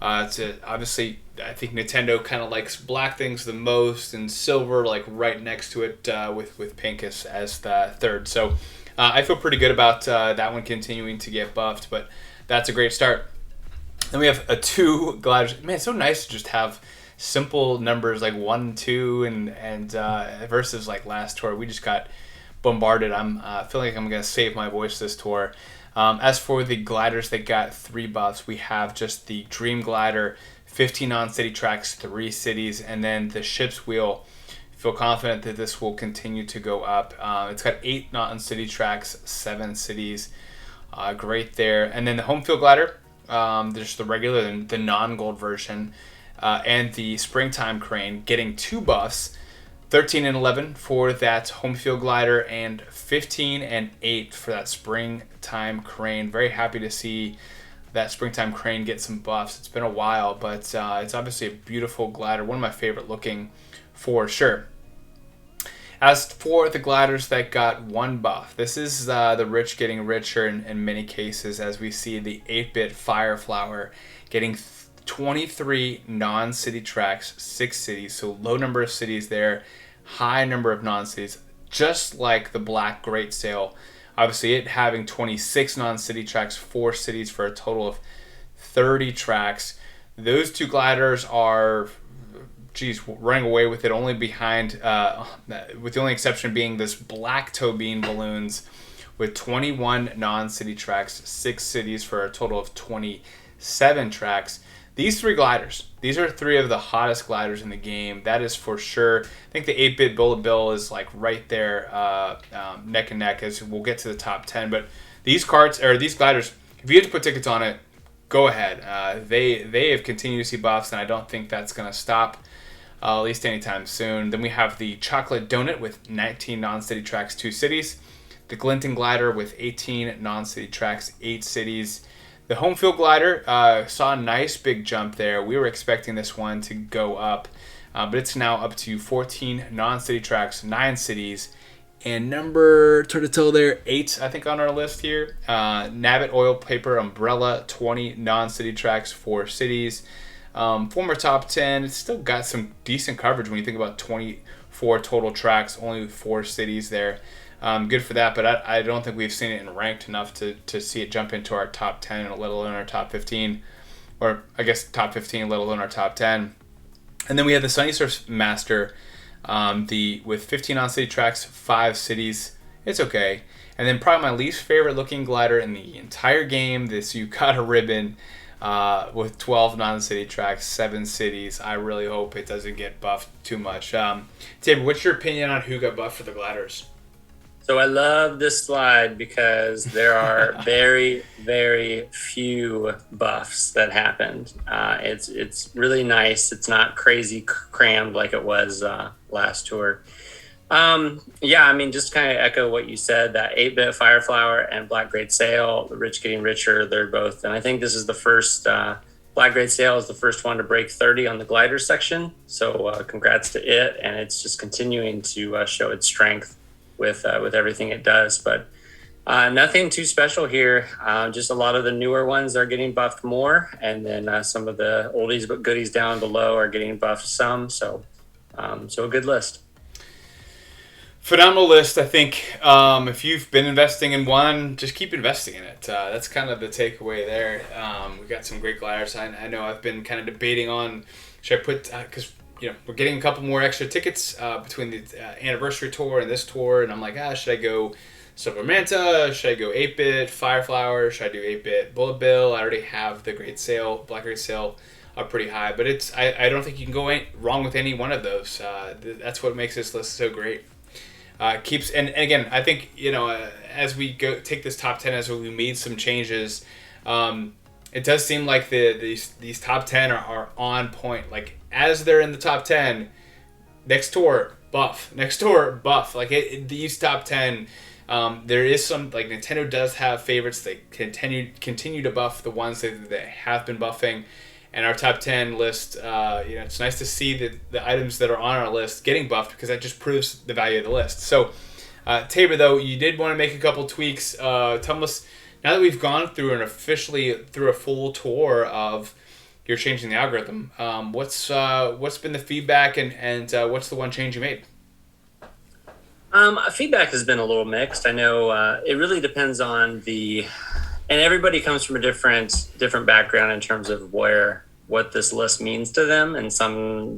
Obviously, I think Nintendo kind of likes black things the most, and silver right next to it with pink as the third. So I feel pretty good about that one continuing to get buffed, but that's a great start. Then we have 2 gliders. Man, it's so nice to just have simple numbers like 1, 2, and versus last tour. We just got bombarded. I feel like I'm going to save my voice this tour. As for the gliders that got 3 buffs, we have just the Dream Glider, 15 on-city tracks, 3 cities, and then the Ship's Wheel. Feel confident that this will continue to go up. It's got 8 non-city tracks, 7 cities. Great there. And then the Home Field Glider, there's the regular, the non-gold version, and the Springtime Crane getting 2 buffs. 13 and 11 for that Home Field Glider, and 15 and 8 for that Springtime Crane. Very happy to see that Springtime Crane get some buffs. It's been a while, but it's obviously a beautiful glider. One of my favorite looking for sure. As for the gliders that got 1 buff, this is the rich getting richer in many cases, as we see the 8-bit Fireflower getting 23 non-city tracks, 6 cities, so low number of cities there. high number of non-cities, just like the Black Great Sale. Obviously, it having 26 non-city tracks, 4 cities for a total of 30 tracks. Those two gliders are, running away with it, only behind, with the only exception being this Black Toe Bean balloons with 21 non-city tracks, 6 cities for a total of 27 tracks. These 3 gliders, these are 3 of the hottest gliders in the game. That is for sure. I think the 8-bit Bullet Bill is like right there, neck and neck, as we'll get to the top 10. But these these gliders, if you had to put tickets on it, go ahead. They have continued to see buffs, and I don't think that's going to stop, at least anytime soon. Then we have the Chocolate Donut with 19 non-city tracks, 2 cities. The Glinting Glider with 18 non-city tracks, 8 cities. The Home Field Glider saw a nice big jump there. We were expecting this one to go up, but it's now up to 14 non-city tracks, 9 cities. And number, to tell there, 8, I think, on our list here. Nabbit Oil Paper Umbrella, 20 non-city tracks, 4 cities. Former top 10, it's still got some decent coverage when you think about 24 total tracks, only 4 cities there. Good for that, but I don't think we've seen it in ranked enough to see it jump into our top 10, let alone our top 15. Or, I guess, top 15, let alone our top 10. And then we have the Sunny Surf Master, with 15 on-city tracks, 5 cities. It's okay. And then probably my least favorite looking glider in the entire game, this Yukata Ribbon, with 12 non-city tracks, 7 cities. I really hope it doesn't get buffed too much. Tabor, what's your opinion on who got buffed for the gliders? So I love this slide because there are very, very few buffs that happened. It's really nice. It's not crazy crammed like it was last tour. Yeah, I mean, just kind of echo what you said, that 8-bit Fireflower and Black Great Sale, the Rich Getting Richer, they're both. And I think this is the first, Black Great Sale is the first one to break 30 on the glider section. So congrats to it. And it's just continuing to show its strength with everything it does, but nothing too special here. Just a lot of the newer ones are getting buffed more, and then some of the oldies but goodies down below are getting buffed some. So a good list. Phenomenal list. I think if you've been investing in one, just keep investing in it. That's kind of the takeaway there. We've got some great gliders. I know I've been kind of debating on, should I put, because we're getting a couple more extra tickets between the anniversary tour and this tour, and I'm like, should I go Silver Manta? Should I go 8-bit Fireflower? Should I do 8-bit Bullet Bill? I already have the Great Sale, Black Great Sale, up pretty high, but I don't think you can go wrong with any one of those. That's what makes this list so great. And again, I think as we go take this top 10, as we made some changes, it does seem like these top 10 are on point. Like, as they're in the top 10, next tour, buff. Next tour, buff. Like, these top 10, there is some, like, Nintendo does have favorites. They continue to buff the ones that they have been buffing. And our top 10 list, it's nice to see the items that are on our list getting buffed, because that just proves the value of the list. So, Tabor, though, you did want to make a couple tweaks. Tell us, now that we've gone through a full tour of you're changing the algorithm, what's been the feedback, and what's the one change you made? Feedback has been a little mixed. I know it really depends on and everybody comes from a different background in terms of what this list means to them, and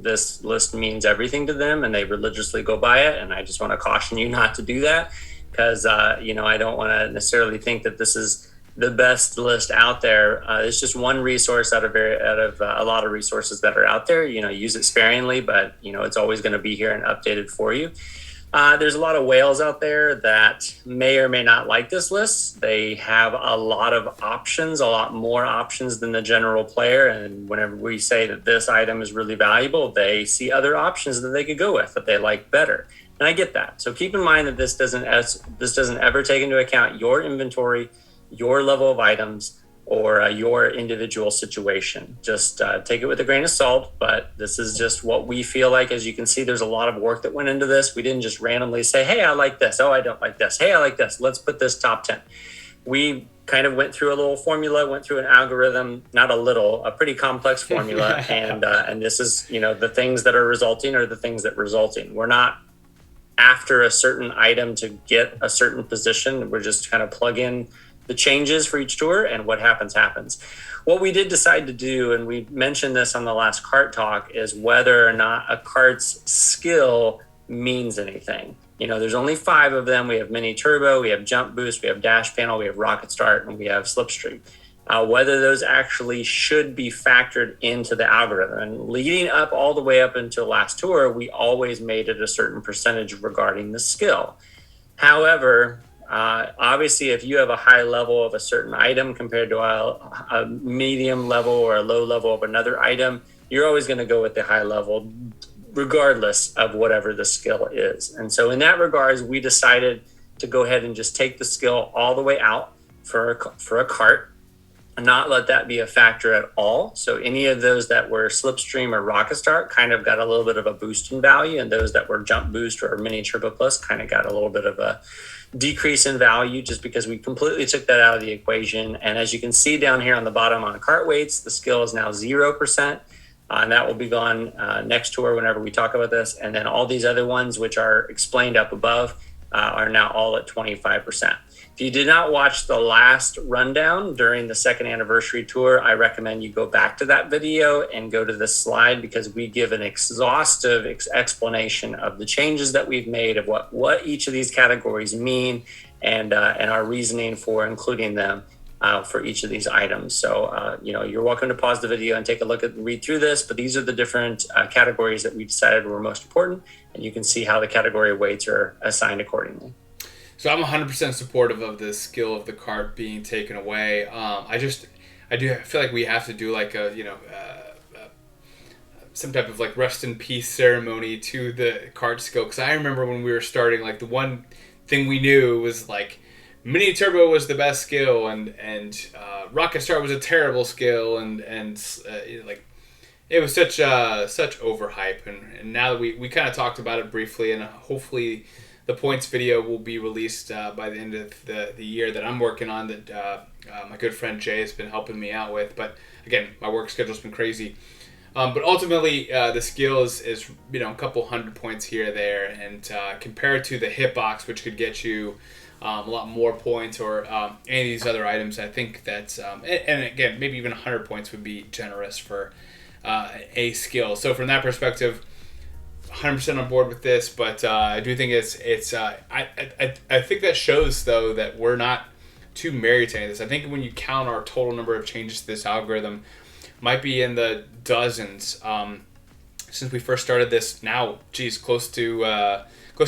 this list means everything to them, and they religiously go by it. And I just want to caution you not to do that, because I don't want to necessarily think that this is the best list out there. It's just one resource out of a lot of resources that are out there. Use it sparingly, but it's always going to be here and updated for you. There's a lot of whales out there that may or may not like this list. They have a lot of options, a lot more options than the general player. And whenever we say that this item is really valuable, they see other options that they could go with that they like better. And I get that. So keep in mind that this doesn't ever take into account your inventory, your level of items, or your individual situation. Just take it with a grain of salt, but this is just what we feel like. As you can see, there's a lot of work that went into this. We didn't just randomly say, hey, I like this. Oh, I don't like this. Hey, I like this. Let's put this top 10. We kind of went through a little formula, went through an algorithm, a pretty complex formula. And this is, the things that are resulting are the things that resulting. We're not after a certain item to get a certain position. We're just kind of plug in the changes for each tour, and what happens. What we did decide to do, and we mentioned this on the last cart talk, is whether or not a cart's skill means anything. There's only 5 of them. We have mini turbo, we have jump boost, we have dash panel, we have rocket start, and we have slipstream. Whether those actually should be factored into the algorithm. And leading up all the way up until last tour, we always made it a certain percentage regarding the skill. However, obviously, if you have a high level of a certain item compared to a medium level or a low level of another item, you're always going to go with the high level, regardless of whatever the skill is. And so in that regards, we decided to go ahead and just take the skill all the way out for a cart, and not let that be a factor at all. So any of those that were slipstream or rocket start kind of got a little bit of a boost in value, and those that were jump boost or mini turbo plus kind of got a little bit of a decrease in value, just because we completely took that out of the equation. And as you can see down here on the bottom on cart weights, the skill is now 0%. And that will be gone next tour whenever we talk about this. And then all these other ones, which are explained up above, are now all at 25%. If you did not watch the last rundown during the 2nd anniversary tour, I recommend you go back to that video and go to this slide, because we give an exhaustive explanation of the changes that we've made, of what each of these categories mean, and our reasoning for including them for each of these items. So, you're welcome to pause the video and take a look at and read through this, but these are the different categories that we decided were most important, and you can see how the category weights are assigned accordingly. So I'm 100% supportive of the skill of the cart being taken away. I feel like we have to do like some type of like rest in peace ceremony to the cart skill, because I remember when we were starting, like the one thing we knew was like mini turbo was the best skill, and rocket start was a terrible skill, and like it was such overhype, and now that we kind of talked about it briefly, and hopefully the points video will be released by the end of the year that I'm working on, that my good friend Jay has been helping me out with. But again, my work schedule's been crazy. But ultimately, the skill is a couple 100 points here or there, and compared to the hitbox, which could get you a lot more points, or any of these other items, I think that's and again, maybe even 100 points would be generous for a skill. So from that perspective, 100% on board with this, but I do think it's I think that shows, though, that we're not too married to any of this. I think when you count our total number of changes to this algorithm, might be in the dozens since we first started this. Now, close to a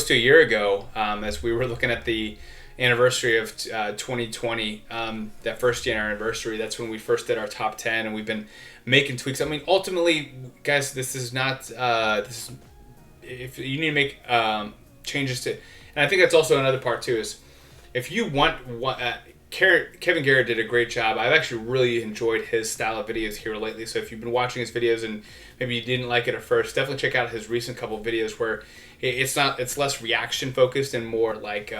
year ago, as we were looking at the anniversary of 2020, that first year anniversary. That's when we first did our top 10, and we've been making tweaks. I mean, ultimately, guys, this is not if you need to make changes to, and I think that's also another part too, is if you want Kevin Garrett did a great job. I've actually really enjoyed his style of videos here lately. So if you've been watching his videos and maybe you didn't like it at first, definitely check out his recent couple of videos where it's less reaction focused and more like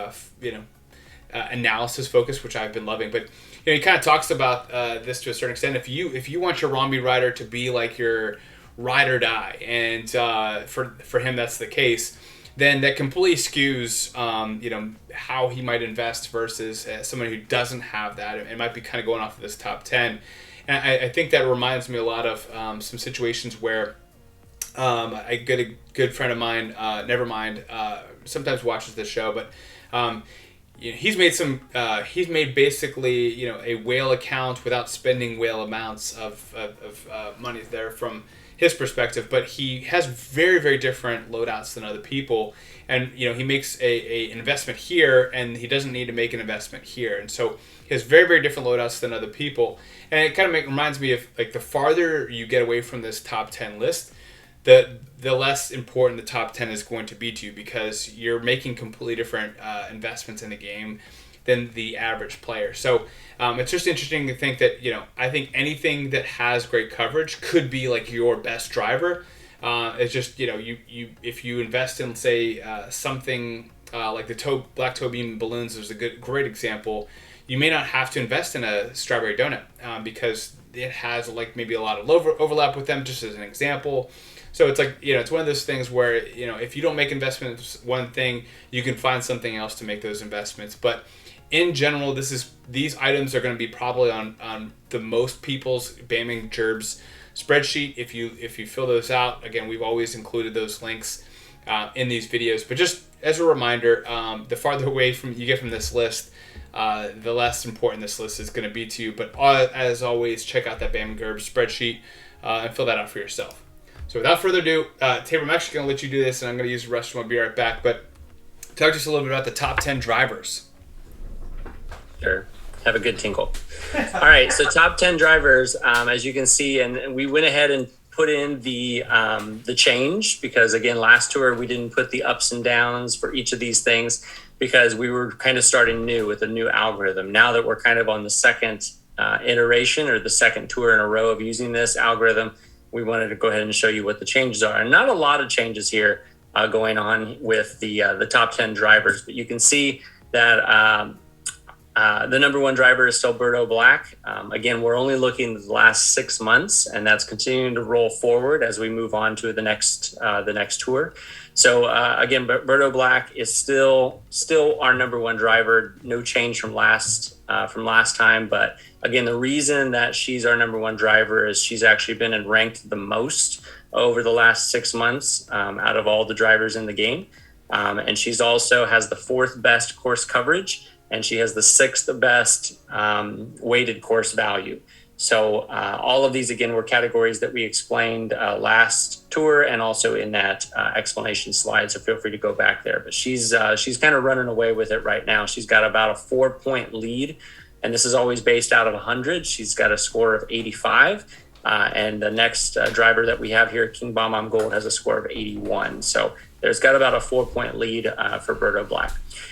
analysis focused, which I've been loving. But he kind of talks about this to a certain extent. If you want your Romney rider to be like your ride or die, and for him that's the case, then that completely skews, how he might invest versus someone who doesn't have that. It might be kind of going off of this top 10. And I think that reminds me a lot of some situations where a good friend of mine, sometimes watches this show, but he's made basically, a whale account without spending whale amounts of money there from his perspective, but he has very, very different loadouts than other people, and he makes a investment here, and he doesn't need to make an investment here, and so he has very, very different loadouts than other people, and it kind of reminds me of like the farther you get away from this top 10 list, the less important the top 10 is going to be to you, because you're making completely different investments in the game than the average player. So it's just interesting to think that, I think anything that has great coverage could be like your best driver. It's just, if you invest in, say, something like the black toe beam balloons is a great example. You may not have to invest in a strawberry donut because it has like maybe a lot of overlap with them, just as an example. So it's like, it's one of those things where, if you don't make investments one thing, you can find something else to make those investments. But in general, these items are going to be probably on the most people's Bamming Gerbs spreadsheet. If you fill those out, again, we've always included those links in these videos. But just as a reminder, the farther away you get from this list, the less important this list is going to be to you. But as always, check out that Bamming Gerbs spreadsheet and fill that out for yourself. So without further ado, Tabor, I'm actually going to let you do this, and I'm going to use the restroom. I'll be right back. But talk to us a little bit about the top 10 drivers. Sure. Have a good tinkle. All right. So top 10 drivers, as you can see, and we went ahead and put in the change because, again, last tour we didn't put the ups and downs for each of these things because we were kind of starting new with a new algorithm. Now that we're kind of on the second iteration or the second tour in a row of using this algorithm, we wanted to go ahead and show you what the changes are. And not a lot of changes here going on with the top 10 drivers, but you can see that the number one driver is still Berto Black. Again, we're only looking at the last 6 months, and that's continuing to roll forward as we move on to the next tour. So again, Berto Black is still our number one driver. No change from last time. But again, the reason that she's our number one driver is she's actually been ranked the most over the last 6 months out of all the drivers in the game, and she's also has the 4th best course coverage. And she has the 6th best weighted course value. So all of these, again, were categories that we explained last tour and also in that explanation slide. So feel free to go back there. But she's kind of running away with it right now. She's got about a 4-point lead. And this is always based out of 100. She's got a score of 85. And the next driver that we have here, King Bomb Gold, has a score of 81. So there's got about a 4-point lead for Berto Black.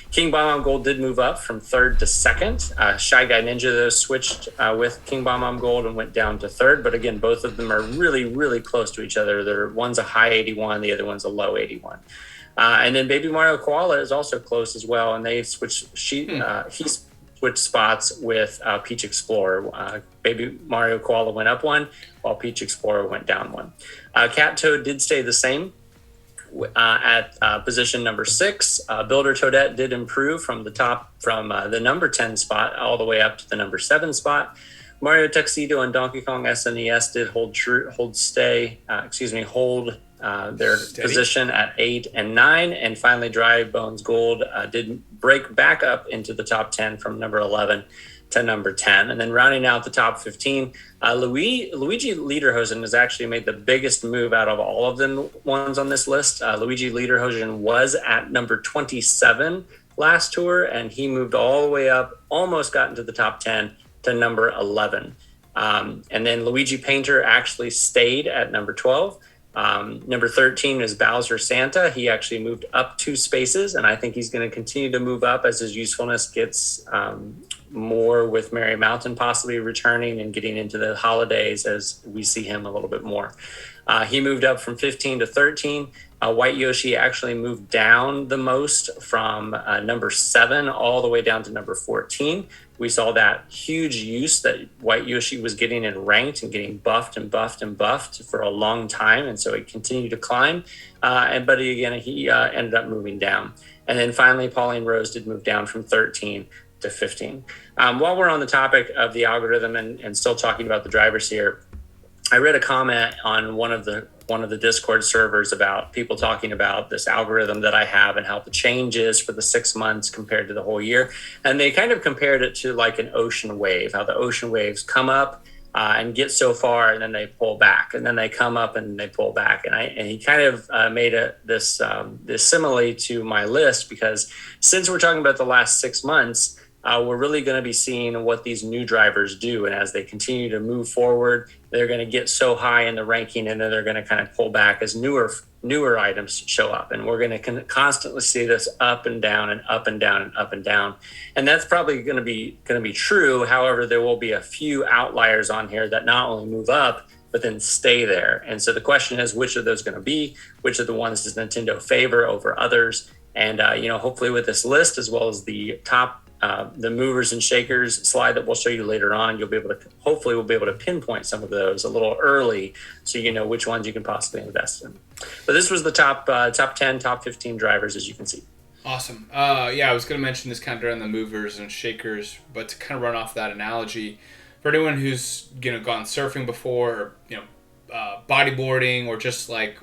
King Bomb Gold did move up from 3rd to 2nd. Shy Guy Ninja, though, switched with King Bomb Gold and went down to 3rd. But again, both of them are really, really close to each other. One's a high 81, the other one's a low 81. And then Baby Mario Koala is also close as well, and they switched. He switched spots with Peach Explorer. Baby Mario Koala went up 1, while Peach Explorer went down 1. Cat Toad did stay the same at position number 6. Builder Toadette did improve from the number 10 spot all the way up to the number 7 spot. Mario Tuxedo and Donkey Kong SNES did hold their position at 8 and 9, and finally Dry Bones Gold did break back up into the top 10 from number 11 to number 10. And then rounding out the top 15, Luigi Lederhosen has actually made the biggest move out of all of the ones on this list. Luigi Lederhosen was at number 27 last tour, and he moved all the way up, almost got into the top 10 to number 11. And then Luigi Painter actually stayed at number 12. Number 13 is Bowser Santa. He actually moved up 2 spaces, and I think he's going to continue to move up as his usefulness gets more with Merry Mountain possibly returning and getting into the holidays as we see him a little bit more. He moved up from 15 to 13. White Yoshi actually moved down the most from number 7 all the way down to number 14. We saw that huge use that White Yoshi was getting in ranked and getting buffed and buffed and buffed for a long time. And so he continued to climb. But again, he ended up moving down. And then finally, Pauline Rose did move down from 13 to 15. While we're on the topic of the algorithm and still talking about the drivers here, I read a comment on one of the Discord servers about people talking about this algorithm that I have and how the change is for the 6 months compared to the whole year. And they kind of compared it to like an ocean wave, how the ocean waves come up and get so far and then they pull back, and then they come up and they pull back. And he kind of made this simile to my list, because since we're talking about the last 6 months, we're really going to be seeing what these new drivers do. And as they continue to move forward, they're going to get so high in the ranking, and then they're going to kind of pull back as newer items show up. And we're going to constantly see this up and down and up and down and up and down. And that's probably going to be true. However, there will be a few outliers on here that not only move up, but then stay there. And so the question is, which of those going to be? Which of the ones does Nintendo favor over others? And hopefully with this list, as well as the top the movers and shakers slide that we'll show you later on, you'll be able to, hopefully we'll be able to pinpoint some of those a little early so you know which ones you can possibly invest in. But this was the top 10, top 15 drivers, as you can see. Awesome. Yeah, I was going to mention this kind of during the movers and shakers, but to kind of run off that analogy, for anyone who's gone surfing before, or bodyboarding, or just like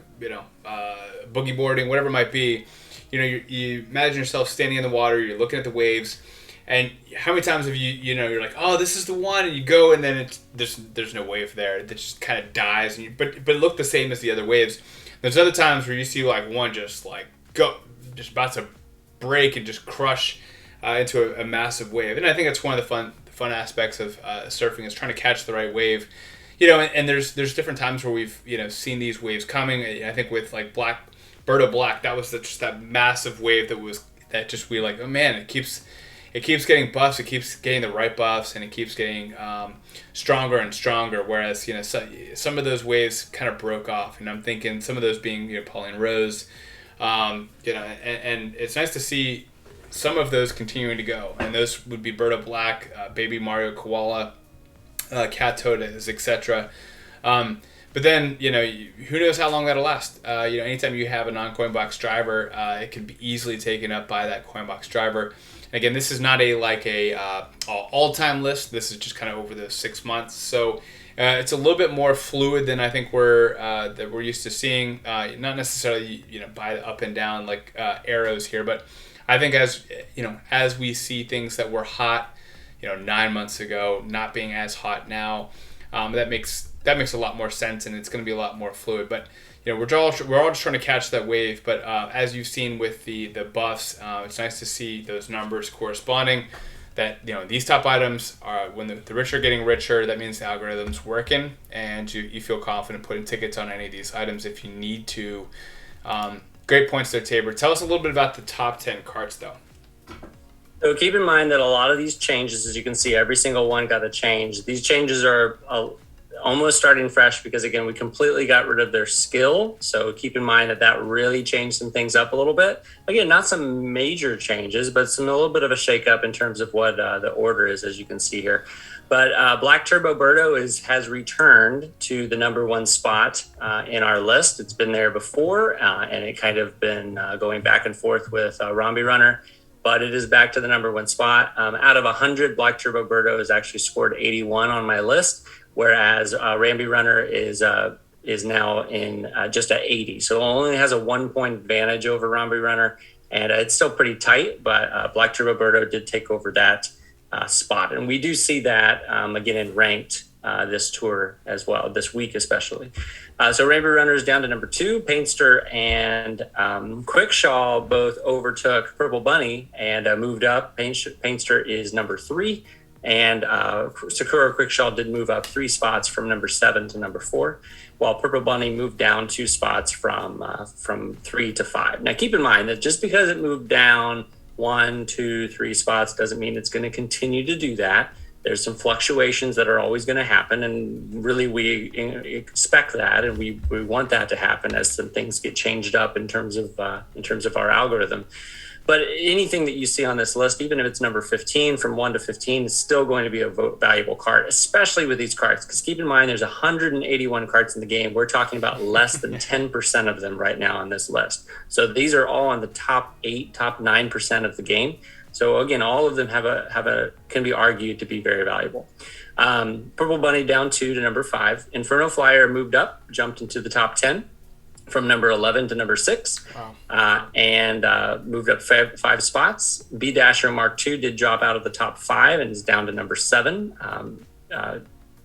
boogie boarding, whatever it might be, you imagine yourself standing in the water, you're looking at the waves, and how many times have you're like, oh, this is the one, and you go, and then there's no wave there, it just kind of dies, but it looked the same as the other waves. There's other times where you see like one just like just about to break and just crush into a massive wave. And I think that's one of the fun aspects of surfing, is trying to catch the right wave. And there's different times where we've seen these waves coming. I think with like Berto Black, that was just that massive wave that just we like, oh man, it keeps getting buffs, it keeps getting the right buffs, and it keeps getting stronger and stronger. Whereas some of those waves kind of broke off, and I'm thinking some of those being Pauline Rose. And it's nice to see some of those continuing to go, and those would be Berto Black, Baby Mario Koala, Cat Todas, etc. But then who knows how long that'll last. Anytime you have a non-Coinbox driver, it can be easily taken up by that Coinbox driver. Again, this is not a all-time list. This is just kind of over the 6 months. So it's a little bit more fluid than I think we're used to seeing. Not necessarily by the up and down like arrows here, but I think as we see things that were hot 9 months ago not being as hot now, that makes a lot more sense, and it's going to be a lot more fluid. But we're all just trying to catch that wave. But as you've seen with the buffs, it's nice to see those numbers corresponding. That these top items are, when the rich are getting richer, that means the algorithm's working, and you feel confident putting tickets on any of these items if you need to. Great points there, Tabor. Tell us a little bit about the top 10 carts, though. So keep in mind that a lot of these changes, as you can see, every single one got a change. These changes are almost starting fresh because, again, we completely got rid of their skill. So keep in mind that really changed some things up a little bit. Again, not some major changes, but a little bit of a shakeup in terms of what the order is, as you can see here. But Black Turbo Berto has returned to the number one spot in our list. It's been there before, and it kind of been going back and forth with Romby Runner. But it is back to the number one spot. Out of 100, Black Turbo Berto has actually scored 81 on my list, whereas Ramby Runner is now in just at 80. So it only has a 1 point advantage over Ramby Runner, and it's still pretty tight, but Black Turbo Berto did take over that spot. And we do see that, again, in ranked this tour as well, this week especially. So Ramby Runner is down to number 2. Painter and Quickshaw both overtook Purple Bunny and moved up. Painter is number 3. And Sakura Quickshaw did move up 3 spots from number 7 to number 4, while Purple Bunny moved down 2 spots from 3 to 5. Now, keep in mind that just because it moved down 1, 2, 3 spots doesn't mean it's going to continue to do that. There's some fluctuations that are always going to happen, and really we expect that, and we want that to happen as some things get changed up in terms of our algorithm. But anything that you see on this list, even if it's number 15, from 1 to 15, is still going to be a valuable cart, especially with these carts. Because keep in mind, there's 181 carts in the game. We're talking about less than 10% of them right now on this list. So these are all on the top 8, top 9% of the game. So again, all of them can be argued to be very valuable. Purple Bunny down 2 to number 5. Inferno Flyer moved up, jumped into the top 10. From number 11 to number 6. Wow. And moved up 5 spots. B Dasher Mark II did drop out of the top 5 and is down to number 7.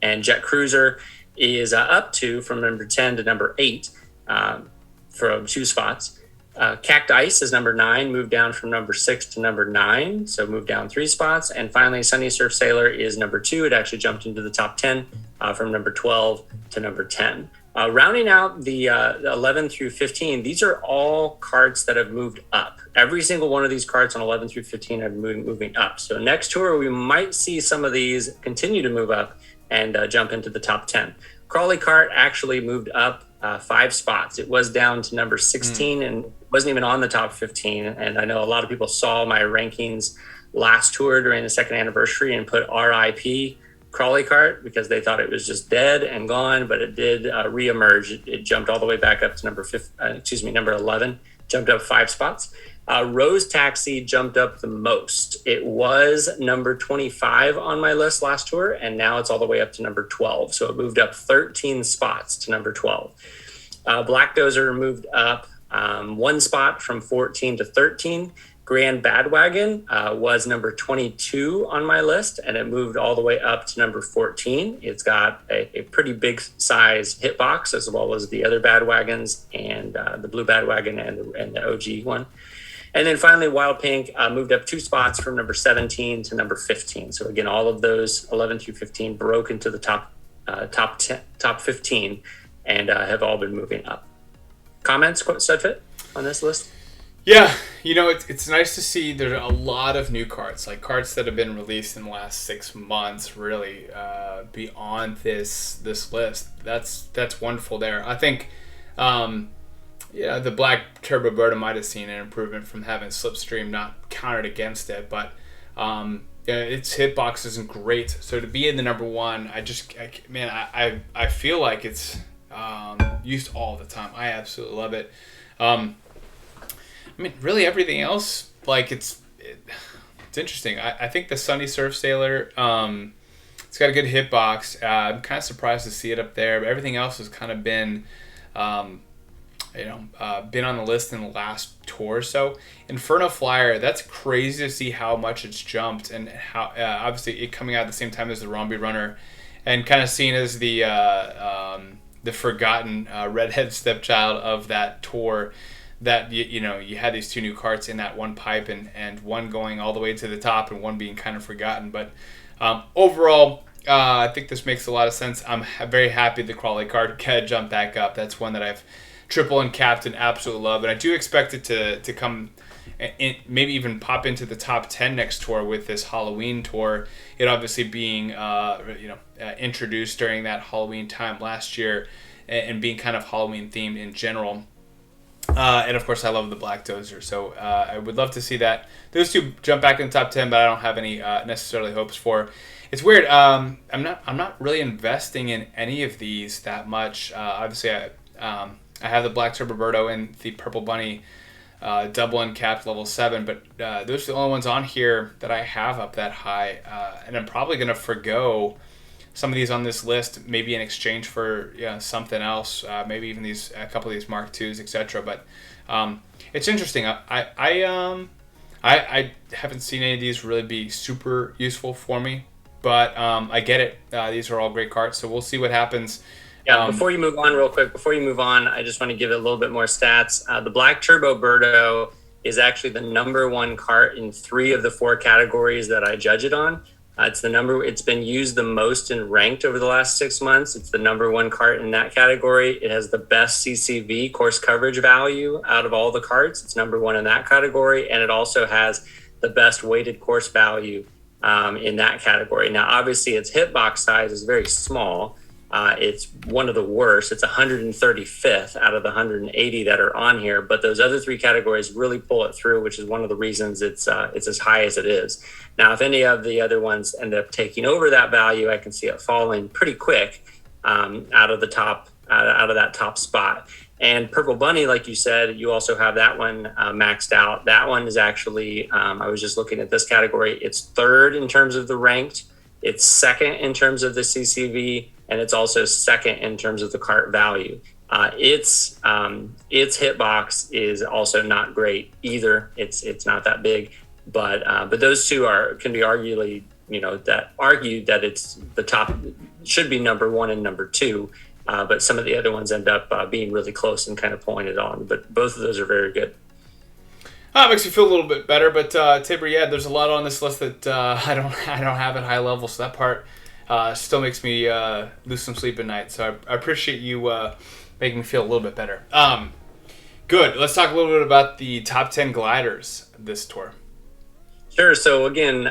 And Jet Cruiser is up 2 from number 10 to number 8 from 2 spots. Cacti Ice is number 9, moved down from number 6 to number 9, so moved down 3 spots. And finally, Sunny Surf Sailor is number 2. It actually jumped into the top 10 from number 12 to number 10. Rounding out the 11 through 15, these are all carts that have moved up. Every single one of these carts on 11 through 15 are moving up. So next tour, we might see some of these continue to move up and jump into the top 10. Crawley Cart actually moved up 5 spots. It was down to number 16 and wasn't even on the top 15. And I know a lot of people saw my rankings last tour during the second anniversary and put RIP Crawley Kart because they thought it was just dead and gone, but it did reemerge. It jumped all the way back up to number 11, jumped up 5 spots. Rose Taxi jumped up the most. It was number 25 on my list last tour, and now it's all the way up to number 12. So it moved up 13 spots to number 12. Black Dozer moved up 1 spot from 14 to 13. Grand Badwagon was number 22 on my list, and it moved all the way up to number 14. It's got a pretty big size hitbox, as well as the other Badwagons and the blue Badwagon and the OG one. And then finally, Wild Pink moved up 2 spots from number 17 to number 15. So again, all of those 11 through 15 broke into the top 15 and have all been moving up. Comments, Studfit, on this list? Yeah, it's nice to see there's a lot of new carts, like carts that have been released in the last 6 months, really beyond this list. That's wonderful there. I think, the Black Turbo Berta might have seen an improvement from having Slipstream not counted against it, but its hitbox isn't great. So to be in the number 1, I feel like it's used all the time. I absolutely love it. Really everything else, like it's interesting. I think the Sunny Surf Sailor, it's got a good hitbox. I'm kind of surprised to see it up there, but everything else has kind of been, been on the list in the last tour or so. Inferno Flyer, that's crazy to see how much it's jumped, and how obviously it coming out at the same time as the Romby Runner, and kind of seen as the forgotten redhead stepchild of that tour. That you had these 2 new carts in that one pipe, and one going all the way to the top and one being kind of forgotten. But overall, I think this makes a lot of sense. I'm very happy the Crawley cart jumped back up. That's one that I've triple and capped and absolutely love, and I do expect it to come in, maybe even pop into the top 10 next tour with this Halloween tour. It obviously being introduced during that Halloween time last year, and being kind of Halloween themed in general. And of course, I love the Black Dozer, so I would love to see those 2 jump back in the top 10, but I don't have any necessarily hopes for. It's weird. I'm not really investing in any of these that much. Obviously, I have the Black Turboberto and the Purple Bunny double uncapped level 7, but those are the only ones on here that I have up that high, and I'm probably going to forgo some of these on this list, maybe in exchange for something else, maybe even a couple of these Mark IIs, etc. But it's interesting. I haven't seen any of these really be super useful for me, but I get it. These are all great carts, so we'll see what happens. Yeah, before you move on, real quick, I just want to give it a little bit more stats. The Black Turbo Berto is actually the number 1 cart in 3 of the 4 categories that I judge it on. It's been used the most in ranked over the last 6 months. It's the number 1 cart in that category. It has the best CCV, course coverage value, out of all the carts. It's number 1 in that category. And it also has the best weighted course value in that category. Now, obviously, its hitbox size is very small. It's one of the worst. It's 135th out of the 180 that are on here, but those other 3 categories really pull it through, which is one of the reasons it's as high as it is. Now, if any of the other ones end up taking over that value, I can see it falling pretty quick out of that top spot. And Purple Bunny, like you said, you also have that one maxed out. That one is actually, I was just looking at this category. It's 3rd in terms of the ranked. It's 2nd in terms of the CCV, and it's also 2nd in terms of the cart value. Its hitbox is also not great either. It's not that big, but those 2 can be argued that it's the top, should be number 1 and number 2. But some of the other ones end up being really close and kind of pulling it on. But both of those are very good. It makes me feel a little bit better, but Tabor, there's a lot on this list that I don't have at high level, so that part still makes me lose some sleep at night. So I appreciate you making me feel a little bit better. Good. Let's talk a little bit about the top 10 gliders this tour. Sure. So again,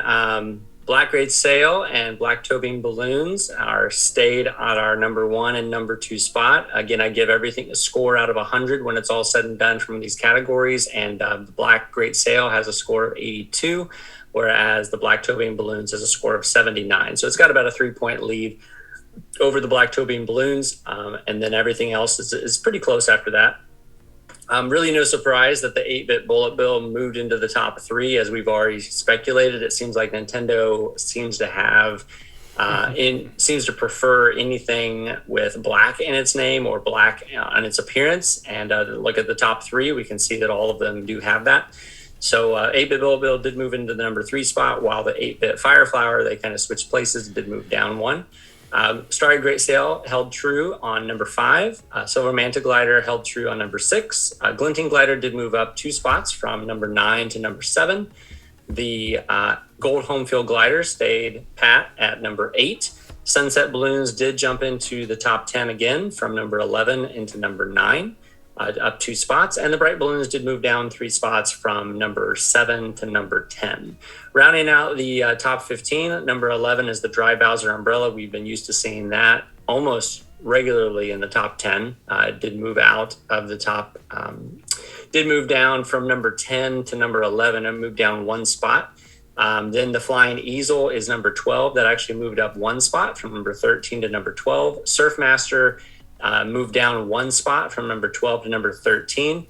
Black Grade Sail and Black Tobing Balloons are stayed at our number 1 and number 2 spot. Again, I give everything a score out of 100 when it's all said and done from these categories. And the Black Great Sail has a score of 82, whereas the Black Tobing Balloons has a score of 79. So it's got about a 3-point lead over the Black Tobing Balloons. And then everything else is pretty close after that. Really no surprise that the 8-bit bullet bill moved into the top 3, as we've already speculated. It seems like Nintendo seems to have seems to prefer anything with black in its name or black on its appearance. And look at the top 3, we can see that all of them do have that. So 8-bit bullet bill did move into the number 3 spot, while the 8-bit Fire Flower, they kind of switched places, did move down 1. Starry Great Sail held true on number 5. Silver Manta Glider held true on number 6. Glinting Glider did move up 2 spots from number 9 to number 7. The Gold Home Field Glider stayed pat at number 8. Sunset Balloons did jump into the top 10 again from number 11 into number 9, up 2 spots. And the Bright Balloons did move down 3 spots from number 7 to number 10. Rounding out the top 15, number 11 is the Dry Bowser Umbrella. We've been used to seeing that almost regularly in the top 10. It did move out of the top, did move down from number 10 to number 11 and moved down 1 spot. Then the Flying Easel is number 12. That actually moved up 1 spot from number 13 to number 12. Surfmaster moved down 1 spot from number 12 to number 13.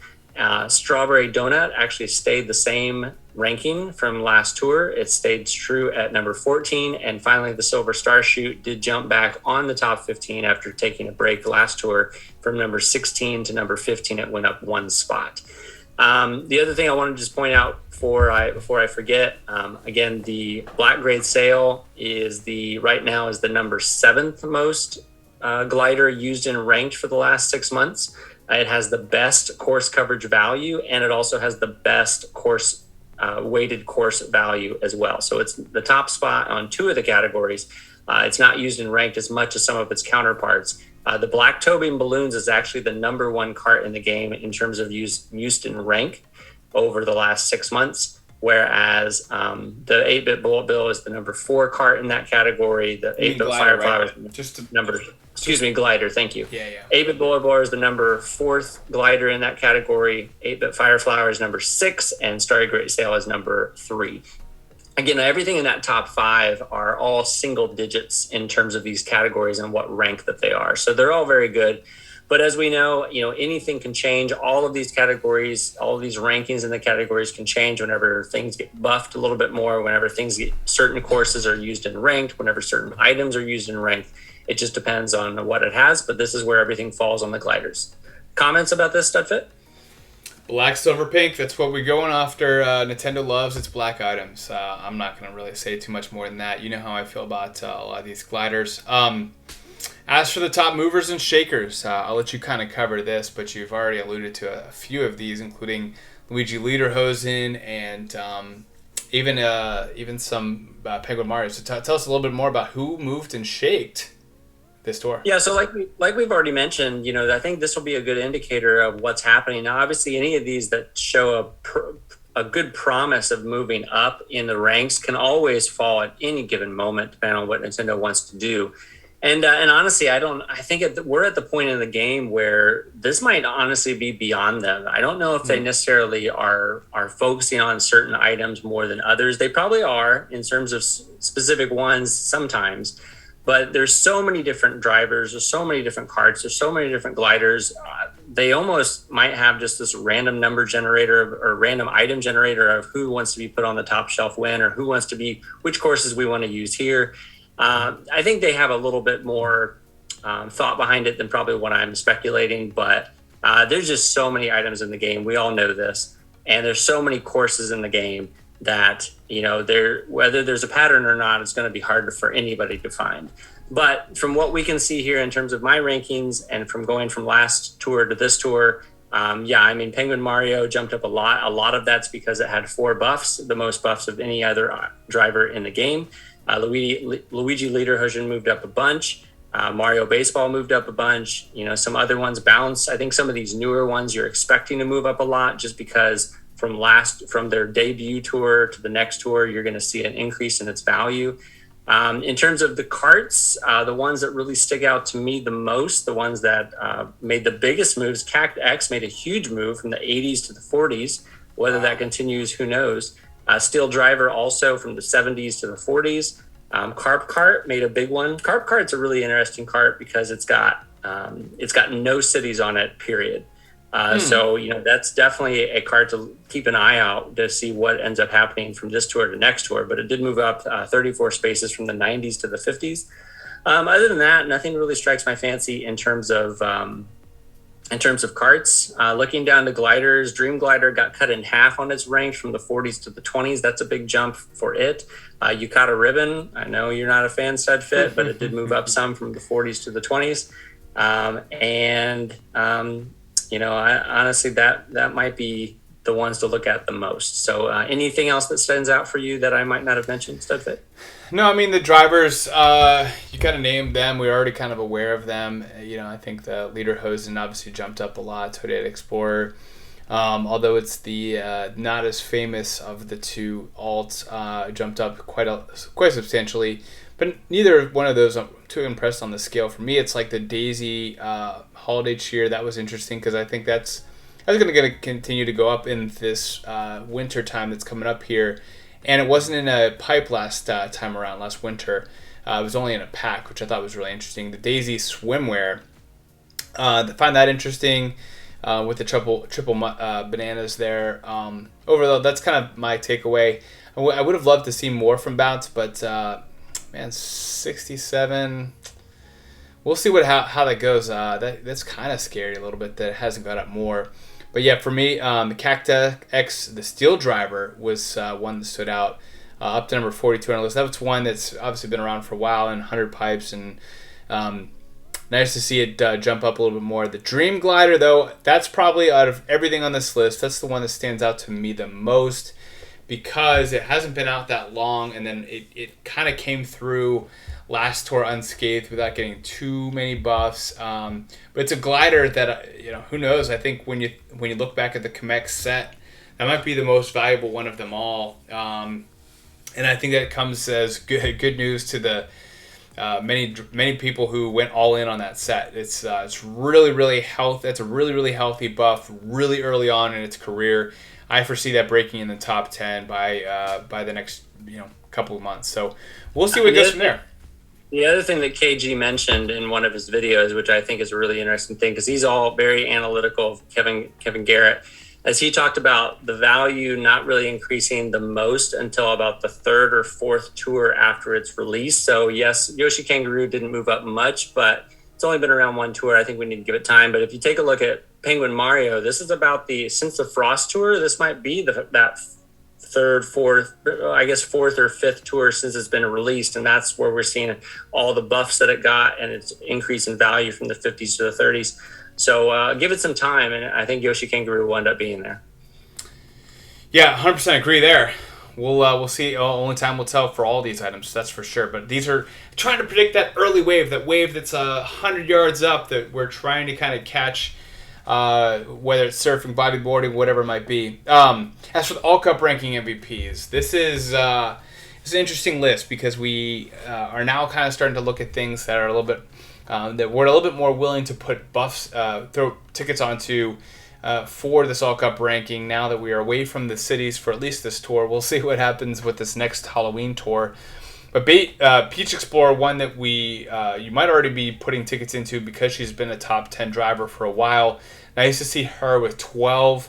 Strawberry Donut actually stayed the same ranking from last tour. It stayed true at number 14. And finally, the Silver Star Shoot did jump back on the top 15 after taking a break last tour. From number 16 to number 15, it went up 1 spot. The other thing I want to just point out before I forget, again, the Black Grade Sail is right now is the number 7th most glider used in ranked for the last 6 months. It has the best course coverage value, and it also has the best course weighted course value as well. So it's the top spot on 2 of the categories. It's not used in ranked as much as some of its counterparts. The Black Tobing Balloons is actually the number 1 cart in the game in terms of used in rank over the last 6 months, whereas the 8-bit bullet bill is the number 4 cart in that category. The 8-bit Firefly is glider, thank you. Yeah. 8-bit bullet bill is the number 4th glider in that category. 8-bit Fireflower is number 6, and Starry Great Sail is number 3. Again, everything in that top 5 are all single digits in terms of these categories and what rank that they are. So they're all very good. But as we know, anything can change. All of these categories, all of these rankings in the categories can change whenever things get buffed a little bit more, whenever certain courses are used in ranked, whenever certain items are used in ranked. It just depends on what it has, but this is where everything falls on the gliders. Comments about this, Studfit? Black, silver, pink. That's what we're going after. Nintendo loves its black items. I'm not going to really say too much more than that. You know how I feel about a lot of these gliders. As for the top movers and shakers, I'll let you kind of cover this, but you've already alluded to a few of these, including Luigi Lederhosen and even some Penguin Mario. So tell us a little bit more about who moved and shaked this tour. Yeah, so like we've already mentioned, I think this will be a good indicator of what's happening. Now, obviously, any of these that show a good promise of moving up in the ranks can always fall at any given moment, depending on what Nintendo wants to do. And honestly, I think we're at the point in the game where this might honestly be beyond them. I don't know if they necessarily are focusing on certain items more than others. They probably are in terms of specific ones sometimes. But there's so many different drivers, there's so many different carts, there's so many different gliders. They almost might have just this random number generator or random item generator of who wants to be put on the top shelf when, or who wants to be, which courses we want to use here. I think they have a little bit more thought behind it than probably what I'm speculating, but there's just so many items in the game. We all know this. And there's so many courses in the game that, whether there's a pattern or not, it's going to be hard for anybody to find. But from what we can see here in terms of my rankings and from going from last tour to this tour, Penguin Mario jumped up a lot. A lot of that's because it had 4 buffs, the most buffs of any other driver in the game. Luigi Lederhosen moved up a bunch. Mario Baseball moved up a bunch. Some other ones bounced. I think some of these newer ones you're expecting to move up a lot just because from their debut tour to the next tour, you're going to see an increase in its value. In terms of the karts, the ones that really stick out to me the most, the ones that made the biggest moves, Cact X made a huge move from the 80s to the 40s. Whether that continues, who knows? Steel Driver also from the 70s to the 40s. Carp Kart made a big one. Carp Kart's a really interesting kart because it's got no cities on it, period. So, that's definitely a card to keep an eye out to see what ends up happening from this tour to next tour. But it did move up 34 spaces from the 90s to the 50s. Other than that, nothing really strikes my fancy in terms of karts. Looking down to gliders, Dream Glider got cut in half on its range from the 40s to the 20s. That's a big jump for it. Yukata Ribbon, I know you're not a fan, Studfit, but it did move up some from the 40s to the 20s. I honestly, that might be the ones to look at the most. So anything else that stands out for you that I might not have mentioned, Studfit? No, I mean, the drivers, you kind of named them. We were already kind of aware of them. I think the Lederhosen obviously jumped up a lot. Toyota Explorer, although it's the not as famous of the two alts, jumped up quite substantially. But neither one of those I'm too impressed on the scale. For me, it's like the Daisy holiday cheer. That was interesting because I think that's going to continue to go up in this winter time that's coming up here. And it wasn't in a pipe last time around, last winter. It was only in a pack, which I thought was really interesting. The Daisy swimwear, I find that interesting with the triple bananas there. Overall, that's kind of my takeaway. I would have loved to see more from Bounce, but... man, 67. We'll see how that goes. That's kind of scary a little bit that it hasn't got up more. But yeah, for me, the Cact X, the Steel Driver, was one that stood out up to number 42 on the list. That was one that's obviously been around for a while and 100 pipes, and nice to see it jump up a little bit more. The Dream Glider, though, that's probably out of everything on this list, that's the one that stands out to me the most, because it hasn't been out that long, and then it kind of came through last tour unscathed without getting too many buffs. But it's a glider that, who knows? I think when you look back at the Chemex set, that might be the most valuable one of them all. And I think that comes as good news to the many people who went all in on that set. It's really, really healthy. It's a really, really healthy buff really early on in its career. I foresee that breaking in the top 10 by the next couple of months. So we'll see what goes from there. The other thing that KG mentioned in one of his videos, which I think is a really interesting thing, because he's all very analytical of Kevin Garrett, as he talked about the value not really increasing the most until about the third or fourth tour after its release. So yes, Yoshi Kangaroo didn't move up much, but it's only been around one tour. I think we need to give it time. But if you take a look at Penguin Mario, this is about since the Frost Tour, this might be that fourth or fifth tour since it's been released, and that's where we're seeing all the buffs that it got and its increase in value from the 50s to the 30s. So give it some time, and I think Yoshi Kangaroo will end up being there. Yeah, 100% agree there. We'll see. Only time will tell for all these items, that's for sure. But these are trying to predict that early wave, that wave that's 100 yards up that we're trying to kind of catch. Whether it's surfing, bodyboarding, whatever it might be. As for the All Cup ranking MVPs, this is an interesting list because we are now kind of starting to look at things that are a little bit that we're a little bit more willing to put buffs, throw tickets onto for this All Cup ranking. Now that we are away from the cities for at least this tour, we'll see what happens with this next Halloween tour. But Peach Explorer, one that you might already be putting tickets into because she's been a top 10 driver for a while. Nice to see her with 12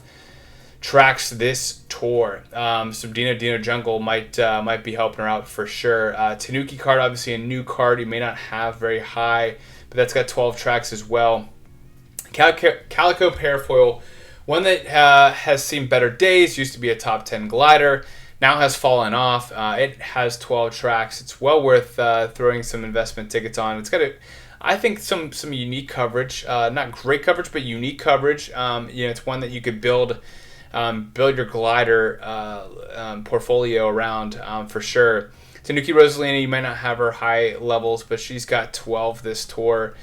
tracks this tour. So Dino Jungle might be helping her out for sure. Tanuki card, obviously a new card you may not have very high, but that's got 12 tracks as well. Calico Parafoil, one that has seen better days, used to be a top 10 glider, now has fallen off. It has 12 tracks. It's well worth throwing some investment tickets on. It's got I think some unique coverage, not great coverage, but unique coverage. It's one that you could build your glider portfolio around for sure. Tanuki Rosalina, you might not have her high levels, but she's got 12 this tour.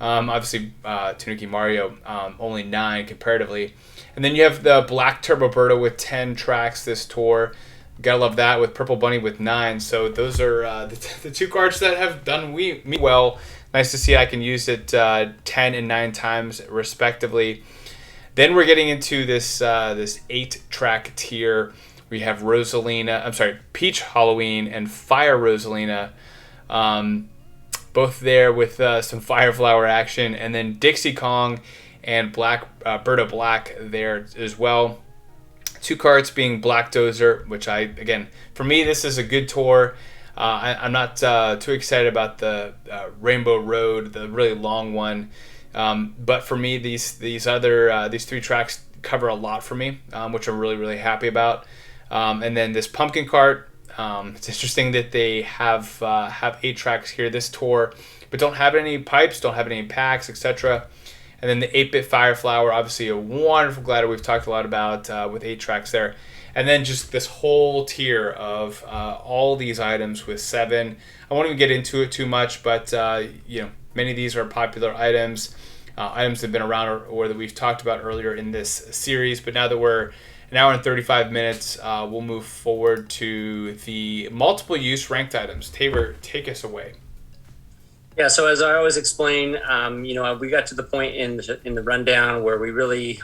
Obviously, Tanuki Mario, only 9 comparatively. And then you have the Black Turbo Birdo with 10 tracks this tour. Gotta love that, with Purple Bunny with 9. So those are the 2 cards that have done me well. Nice to see I can use it 10 and 9 times respectively. Then we're getting into this 8-track tier. We have Peach Halloween and Fire Rosalina. Both there with some Fire Flower action. And then Dixie Kong and Birdo Black there as well. 2 cards being Black Dozer, which for me, this is a good tour. I'm not too excited about the Rainbow Road, the really long one. But for me, these 3 tracks cover a lot for me, which I'm really, really happy about. And then this Pumpkin Cart, it's interesting that they have 8 tracks here this tour, but don't have any pipes, don't have any packs, etc. And then the 8-bit Fire Flower, obviously a wonderful glider we've talked a lot about with 8 tracks there. And then just this whole tier of all these items with 7. I won't even get into it too much, but many of these are popular items, items that have been around or that we've talked about earlier in this series. But now that we're an hour and 35 minutes, we'll move forward to the multiple use ranked items. Tabor, take us away. Yeah, so as I always explain, we got to the point in the rundown where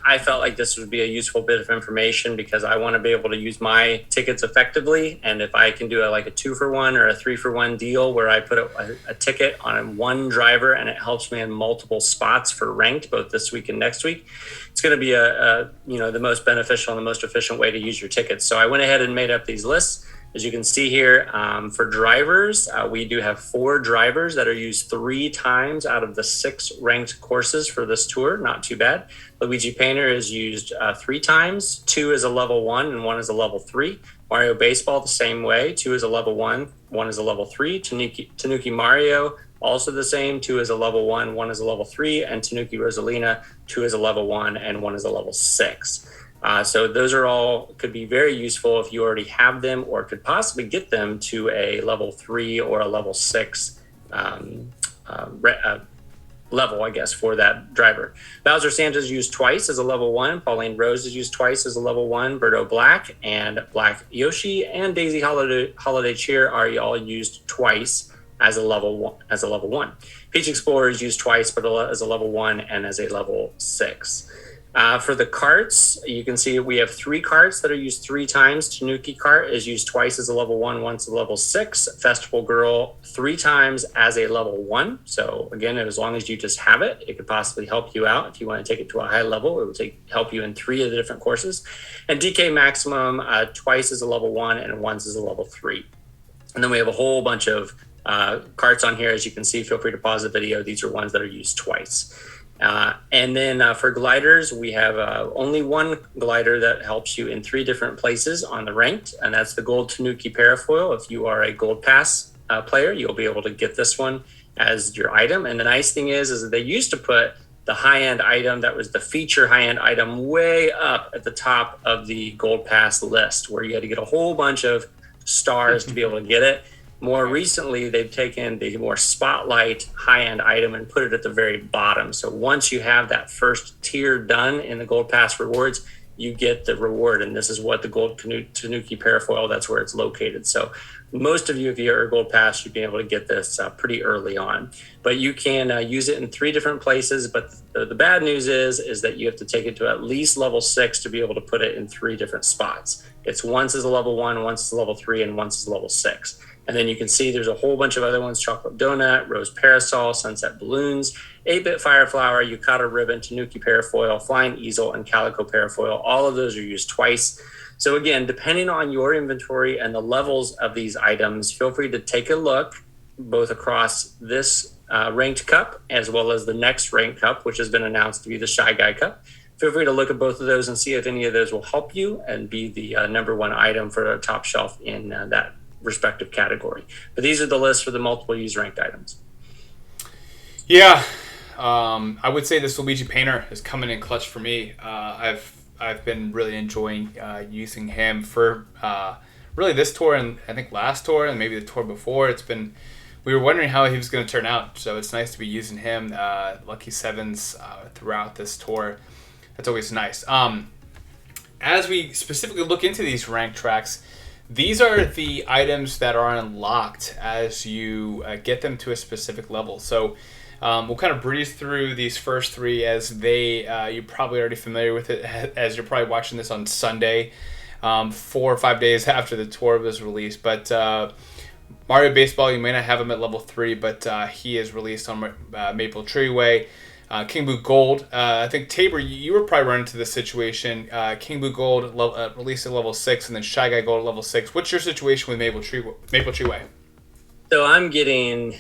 I felt like this would be a useful bit of information because I want to be able to use my tickets effectively. And if I can do a 2-for-1 or a 3-for-1 deal where I put a ticket on one driver and it helps me in multiple spots for ranked, both this week and next week, it's going to be the most beneficial and the most efficient way to use your tickets. So I went ahead and made up these lists. As you can see here, for drivers, we do have 4 drivers that are used 3 times out of the 6 ranked courses for this tour. Not too bad. Luigi Painter is used 3 times. 2 is a level 1 and 1 is a level 3. Mario Baseball the same way. 2 is a level 1, 1 is a level 3. Tanuki Mario also the same. 2 is a level 1, 1 is a level 3. And Tanuki Rosalina, 2 is a level 1 and 1 is a level 6. So those could be very useful if you already have them or could possibly get them to a level 3 or a level 6 level, I guess, for that driver. Bowser Santa is used twice as a level 1. Pauline Rose is used twice as a level 1. Birdo Black and Black Yoshi and Daisy Holiday Cheer are all used twice as a level 1. Peach Explorer is used twice, but as a level 1 and as a level 6. For the carts, you can see we have 3 carts that are used 3 times. Tanuki Cart is used twice as a level 1, once a level 6. Festival Girl 3 times as a level 1. So again, as long as you just have it, it could possibly help you out. If you want to take it to a high level, it will help you in 3 of the different courses. And DK Maximum twice as a level 1 and once as a level 3. And then we have a whole bunch of carts on here. As you can see, feel free to pause the video. These are ones that are used twice. And then for gliders, we have only one glider that helps you in 3 different places on the ranked, and that's the Gold Tanuki Parafoil. If you are a Gold Pass player, you'll be able to get this one as your item. And the nice thing is that they used to put the high-end item that was the feature high-end item way up at the top of the Gold Pass list, where you had to get a whole bunch of stars to be able to get it. More recently, they've taken the more spotlight high-end item and put it at the very bottom. So once you have that first tier done in the Gold Pass rewards, you get the reward. And this is what the Gold Tanuki Parafoil, that's where it's located. So most of you, if you're a Gold Pass, you'd be able to get this pretty early on. But you can use it in 3 different places. But the bad news is that you have to take it to at least level 6 to be able to put it in 3 different spots. It's once as a level 1, once as a level 3, and once as a level 6. And then you can see there's a whole bunch of other ones: Chocolate Donut, Rose Parasol, Sunset Balloons, 8-Bit Fire Flower, Yukata Ribbon, Tanuki Parafoil, Flying Easel, and Calico Parafoil. All of those are used twice. So again, depending on your inventory and the levels of these items, feel free to take a look both across this ranked cup as well as the next ranked cup, which has been announced to be the Shy Guy Cup. Feel free to look at both of those and see if any of those will help you and be the number 1 item for a top shelf in that respective category. But these are the lists for the multiple use ranked items. Yeah, I would say this Luigi Painter is coming in clutch for me. I've been really enjoying using him for really this tour and I think last tour and maybe the tour before. We've we were wondering how he was going to turn out. So it's nice to be using him, lucky sevens throughout this tour. That's always nice. As we specifically look into these ranked tracks, these are the items that are unlocked as you get them to a specific level. So we'll kind of breeze through these first three as you're probably already familiar with it as you're probably watching this on Sunday, 4 or 5 days after the tour was released. But Mario Baseball, you may not have him at level 3, but he is released on Maple Treeway. King Boo Gold, I think Tabor, you were probably running into this situation. King Boo Gold released at level 6, and then Shy Guy Gold at level 6. What's your situation with Maple Treeway? So I'm getting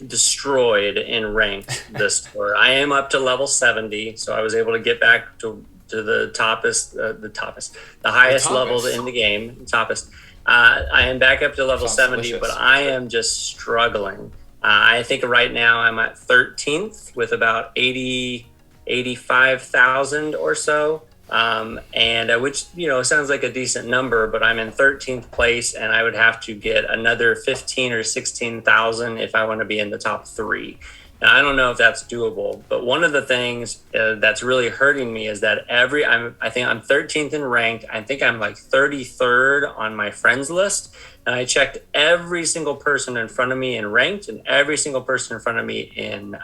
destroyed in ranked this tour. I am up to level 70, so I was able to get back to the highest level in the game. I am back up to level 70, delicious. But I am just struggling. I think right now I'm at 13th with about 85,000 or so. And which, sounds like a decent number, but I'm in 13th place and I would have to get another 15 or 16,000 if I want to be in the top 3. Now, I don't know if that's doable, but one of the things that's really hurting me is that I think I'm 13th in ranked. I think I'm like 33rd on my friends list. And I checked every single person in front of me in ranked and every single person in front of me in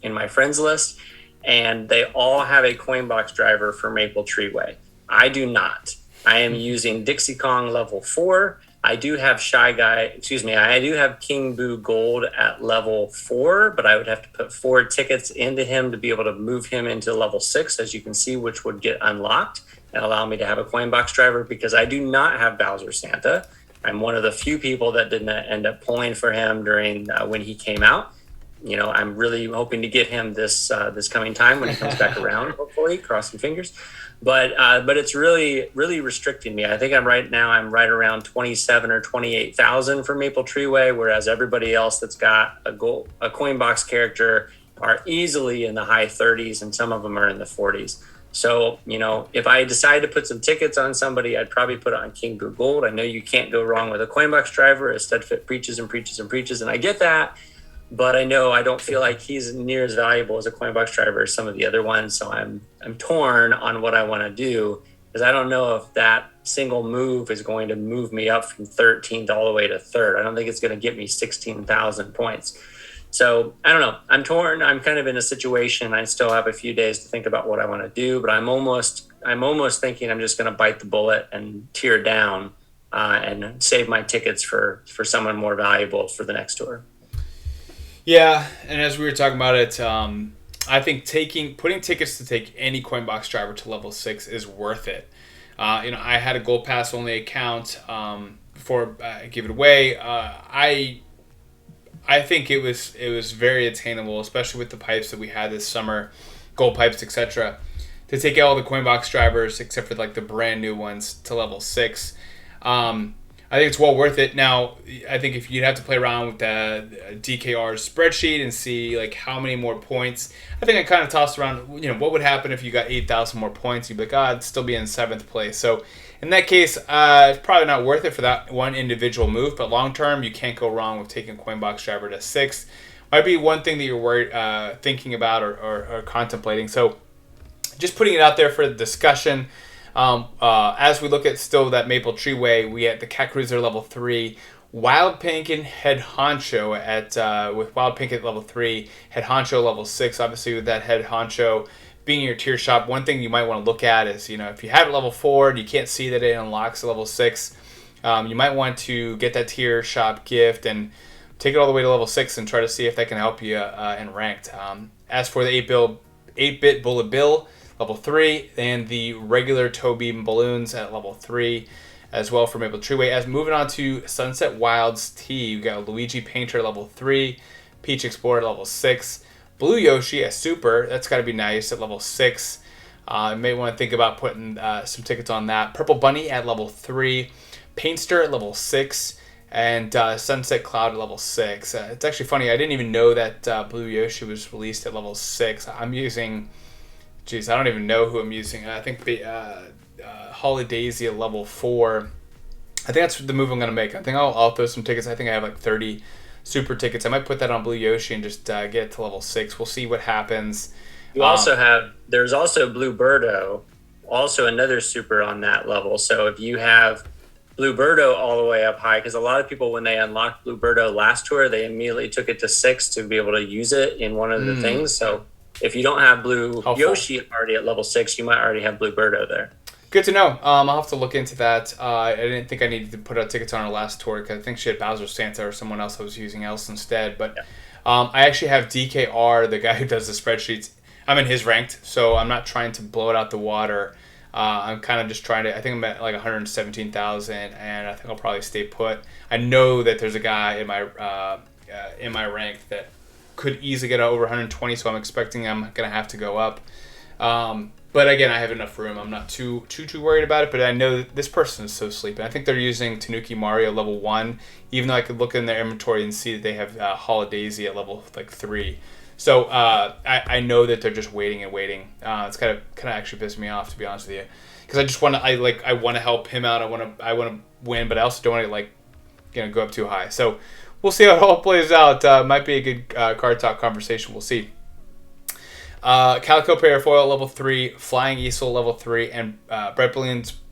my friends list. And they all have a coin box driver for Maple Treeway. I do not. I am using Dixie Kong level 4. I do have I do have King Boo Gold at level 4, but I would have to put 4 tickets into him to be able to move him into level 6, as you can see, which would get unlocked and allow me to have a coin box driver because I do not have Bowser Santa. I'm one of the few people that didn't end up pulling for him during when he came out. I'm really hoping to get him this coming time when he comes back around, hopefully, crossing fingers. But it's really, really restricting me. I think I'm right around 27 or 28,000 for Maple Treeway, whereas everybody else that's got a coin box character are easily in the high 30s, and some of them are in the 40s. So, if I decide to put some tickets on somebody, I'd probably put it on King Boo Gold. I know you can't go wrong with a coin box driver, as Studfit preaches and preaches and preaches, and I get that. But I know I don't feel like he's near as valuable as a coin box driver as some of the other ones. So I'm torn on what I want to do, because I don't know if that single move is going to move me up from 13th all the way to 3rd. I don't think it's going to get me 16,000 points. So I don't know. I'm torn. I'm kind of in a situation. I still have a few days to think about what I want to do, but I'm almost thinking I'm just going to bite the bullet and tear down and save my tickets for someone more valuable for the next tour. Yeah, and as we were talking about it, I think putting tickets to take any coin box driver to level 6 is worth it. I had a gold pass only account before I gave it away. I think it was very attainable, especially with the pipes that we had this summer, gold pipes, etc. To take all the coin box drivers except for like the brand new ones to level 6. I think it's well worth it. Now, I think if you'd have to play around with the DKR's spreadsheet and see like how many more points, I think I kind of tossed around, what would happen if you got 8,000 more points? You'd be like, I'd still be in 7th place. So in that case, it's probably not worth it for that one individual move, but long term, you can't go wrong with taking coin box driver to 6th. Might be one thing that you're worried, thinking about or contemplating. So just putting it out there for discussion. As we look at still that Maple Treeway, we had the Cat Cruiser level 3, Wild Pink and Head Honcho with Wild Pink at level 3, Head Honcho level 6. Obviously, with that Head Honcho being your tier shop, one thing you might want to look at is, if you have it level 4 and you can't see that it unlocks level 6, you might want to get that tier shop gift and take it all the way to level 6 and try to see if that can help you in ranked. As for the 8-bit Bullet Bill, level 3, and the regular Toe Beam balloons at level 3 as well for Maple Treeway. As moving on to Sunset Wilds T, we got Luigi Painter level 3, Peach Explorer level 6, Blue Yoshi at Super, that's got to be nice at level 6. You may want to think about putting some tickets on that. Purple Bunny at level 3, Paintster at level 6, and Sunset Cloud at level 6. It's actually funny, I didn't even know that Blue Yoshi was released at level 6. I'm using... I don't even know who I'm using. I think Holly Daisy at level 4. I think that's the move I'm going to make. I think I'll throw some tickets. I think I have like 30 super tickets. I might put that on Blue Yoshi and just get it to level 6. We'll see what happens. You also there's also Blue Birdo, also another super on that level. So if you have Blue Birdo all the way up high, because a lot of people, when they unlocked Blue Birdo last tour, they immediately took it to 6 to be able to use it in one of the things. So if you don't have Blue Yoshi already at level 6, you might already have Blue Birdo there. Good to know. I'll have to look into that. I didn't think I needed to put out tickets on our last tour because I think she had Bowser Santa or someone else I was using else instead. But I actually have DKR, the guy who does the spreadsheets. I'm in his ranked, so I'm not trying to blow it out the water. I'm kind of just trying to. I think I'm at like 117,000, and I think I'll probably stay put. I know that there's a guy in my rank that could easily get over 120, so I'm expecting I'm gonna have to go up. But again, I have enough room. I'm not too worried about it. But I know that this person is so sleepy. I think they're using Tanuki Mario level 1, even though I could look in their inventory and see that they have Holidaisy at level like 3. So I know that they're just waiting and waiting. It's kind of actually pissing me off, to be honest with you, because I just want to I want to help him out. I want to win, but I also don't want to go up too high. So we'll see how it all plays out. Might be a good card talk conversation. We'll see. Calico Parafoil level 3, Flying Easel level 3, and Bright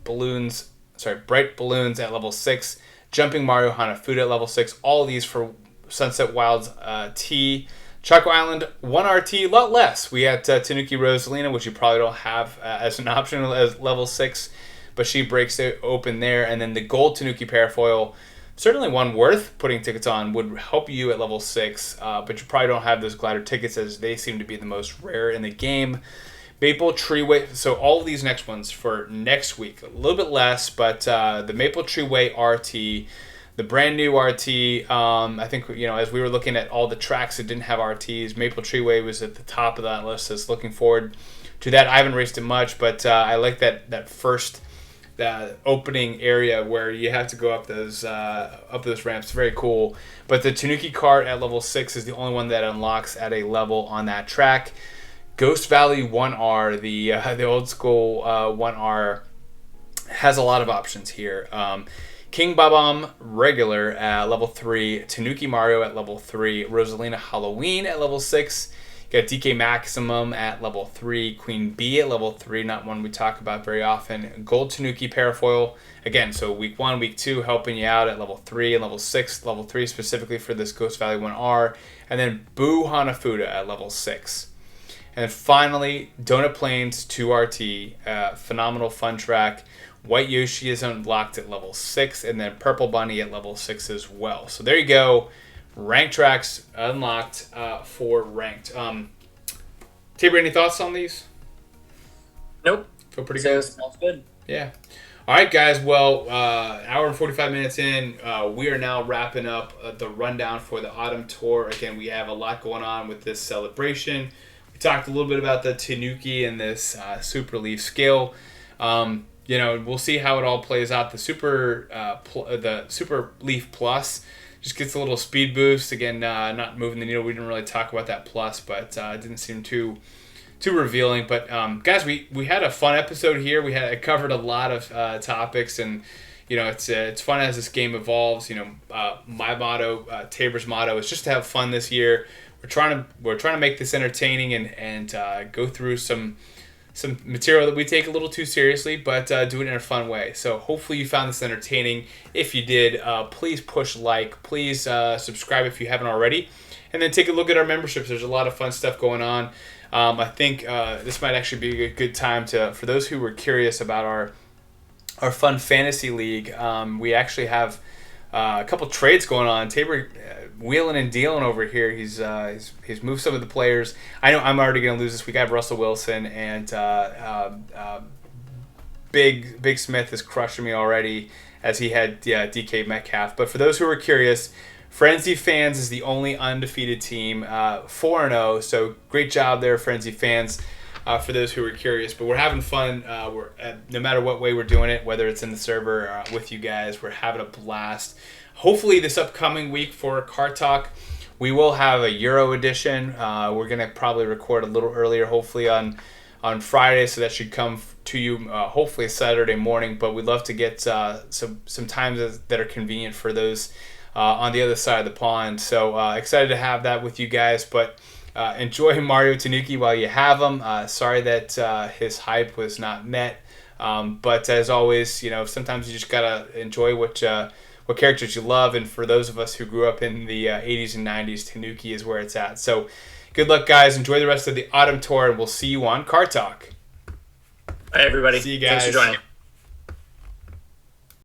Balloons at level 6. Jumping Mario Hanafuda at level 6. All of these for Sunset Wilds T. Choco Island 1 RT, a lot less. We had Tanuki Rosalina, which you probably don't have as an option as level 6, but she breaks it open there. And then the Gold Tanuki Parafoil, certainly one worth putting tickets on, would help you at level 6, but you probably don't have those glider tickets as they seem to be the most rare in the game. Maple Treeway, so all of these next ones for next week, a little bit less, but the Maple Treeway RT, the brand new RT, I think, as we were looking at all the tracks that didn't have RTs, Maple Treeway was at the top of that list. So looking forward to that. I haven't raced it much, but I like that first opening area where you have to go up those ramps. Very cool. But the Tanuki Kart at level 6 is the only one that unlocks at a level on that track. Ghost Valley 1R, the old school 1R, has a lot of options here. King Babam regular at level 3, Tanuki Mario at level 3, Rosalina Halloween at level 6. You got DK Maximum at level 3, Queen Bee at level 3, not one we talk about very often. Gold Tanuki Parafoil, again, so week 1, week 2, helping you out at level 3 and level 6, level 3 specifically for this Ghost Valley 1R. And then Boo Hanafuda at level 6. And then finally, Donut Plains 2RT, phenomenal fun track. White Yoshi is unlocked at level 6, and then Purple Bunny at level 6 as well. So there you go. Ranked tracks unlocked for ranked. Tabor, any thoughts on these? Nope. Feel pretty good? Sounds good. Yeah. All right, guys. Well, hour and 45 minutes in, we are now wrapping up the rundown for the Autumn Tour. Again, we have a lot going on with this celebration. We talked a little bit about the Tanuki and this Super Leaf scale. We'll see how it all plays out. The Super Leaf Plus just gets a little speed boost. Again, not moving the needle. We didn't really talk about that plus, but it didn't seem too revealing. But guys, we had a fun episode here. It covered a lot of topics, and it's fun as this game evolves. My motto, Tabor's motto, is just to have fun this year. We're trying to make this entertaining and go through some material that we take a little too seriously, but do it in a fun way. So hopefully you found this entertaining. If you did, please push like. Please subscribe if you haven't already. And then take a look at our memberships. There's a lot of fun stuff going on. I think this might actually be a good time for those who were curious about our fun fantasy league. We actually have a couple trades going on. Tabor wheeling and dealing over here. He's moved some of the players. I know I'm already going to lose this week. I have Russell Wilson, and Big Smith is crushing me already as he had DK Metcalf. But for those who are curious, Frenzy Fans is the only undefeated team, 4-0. So great job there, Frenzy Fans. For those who are curious, but we're having fun. No matter what way we're doing it, whether it's in the server or with you guys, we're having a blast. Hopefully this upcoming week for Kart Talk, we will have a Euro edition. We're going to probably record a little earlier, hopefully on Friday, so that should come to you hopefully Saturday morning. But we'd love to get some times that are convenient for those on the other side of the pond. So excited to have that with you guys. But enjoy Mario Tanuki while you have him. Sorry that his hype was not met. But as always, sometimes you just gotta enjoy what characters you love. And for those of us who grew up in the 80s and 90s, Tanuki is where it's at. So good luck, guys. Enjoy the rest of the autumn tour, and we'll see you on Car Talk. Bye, everybody. See you guys. Thanks for joining.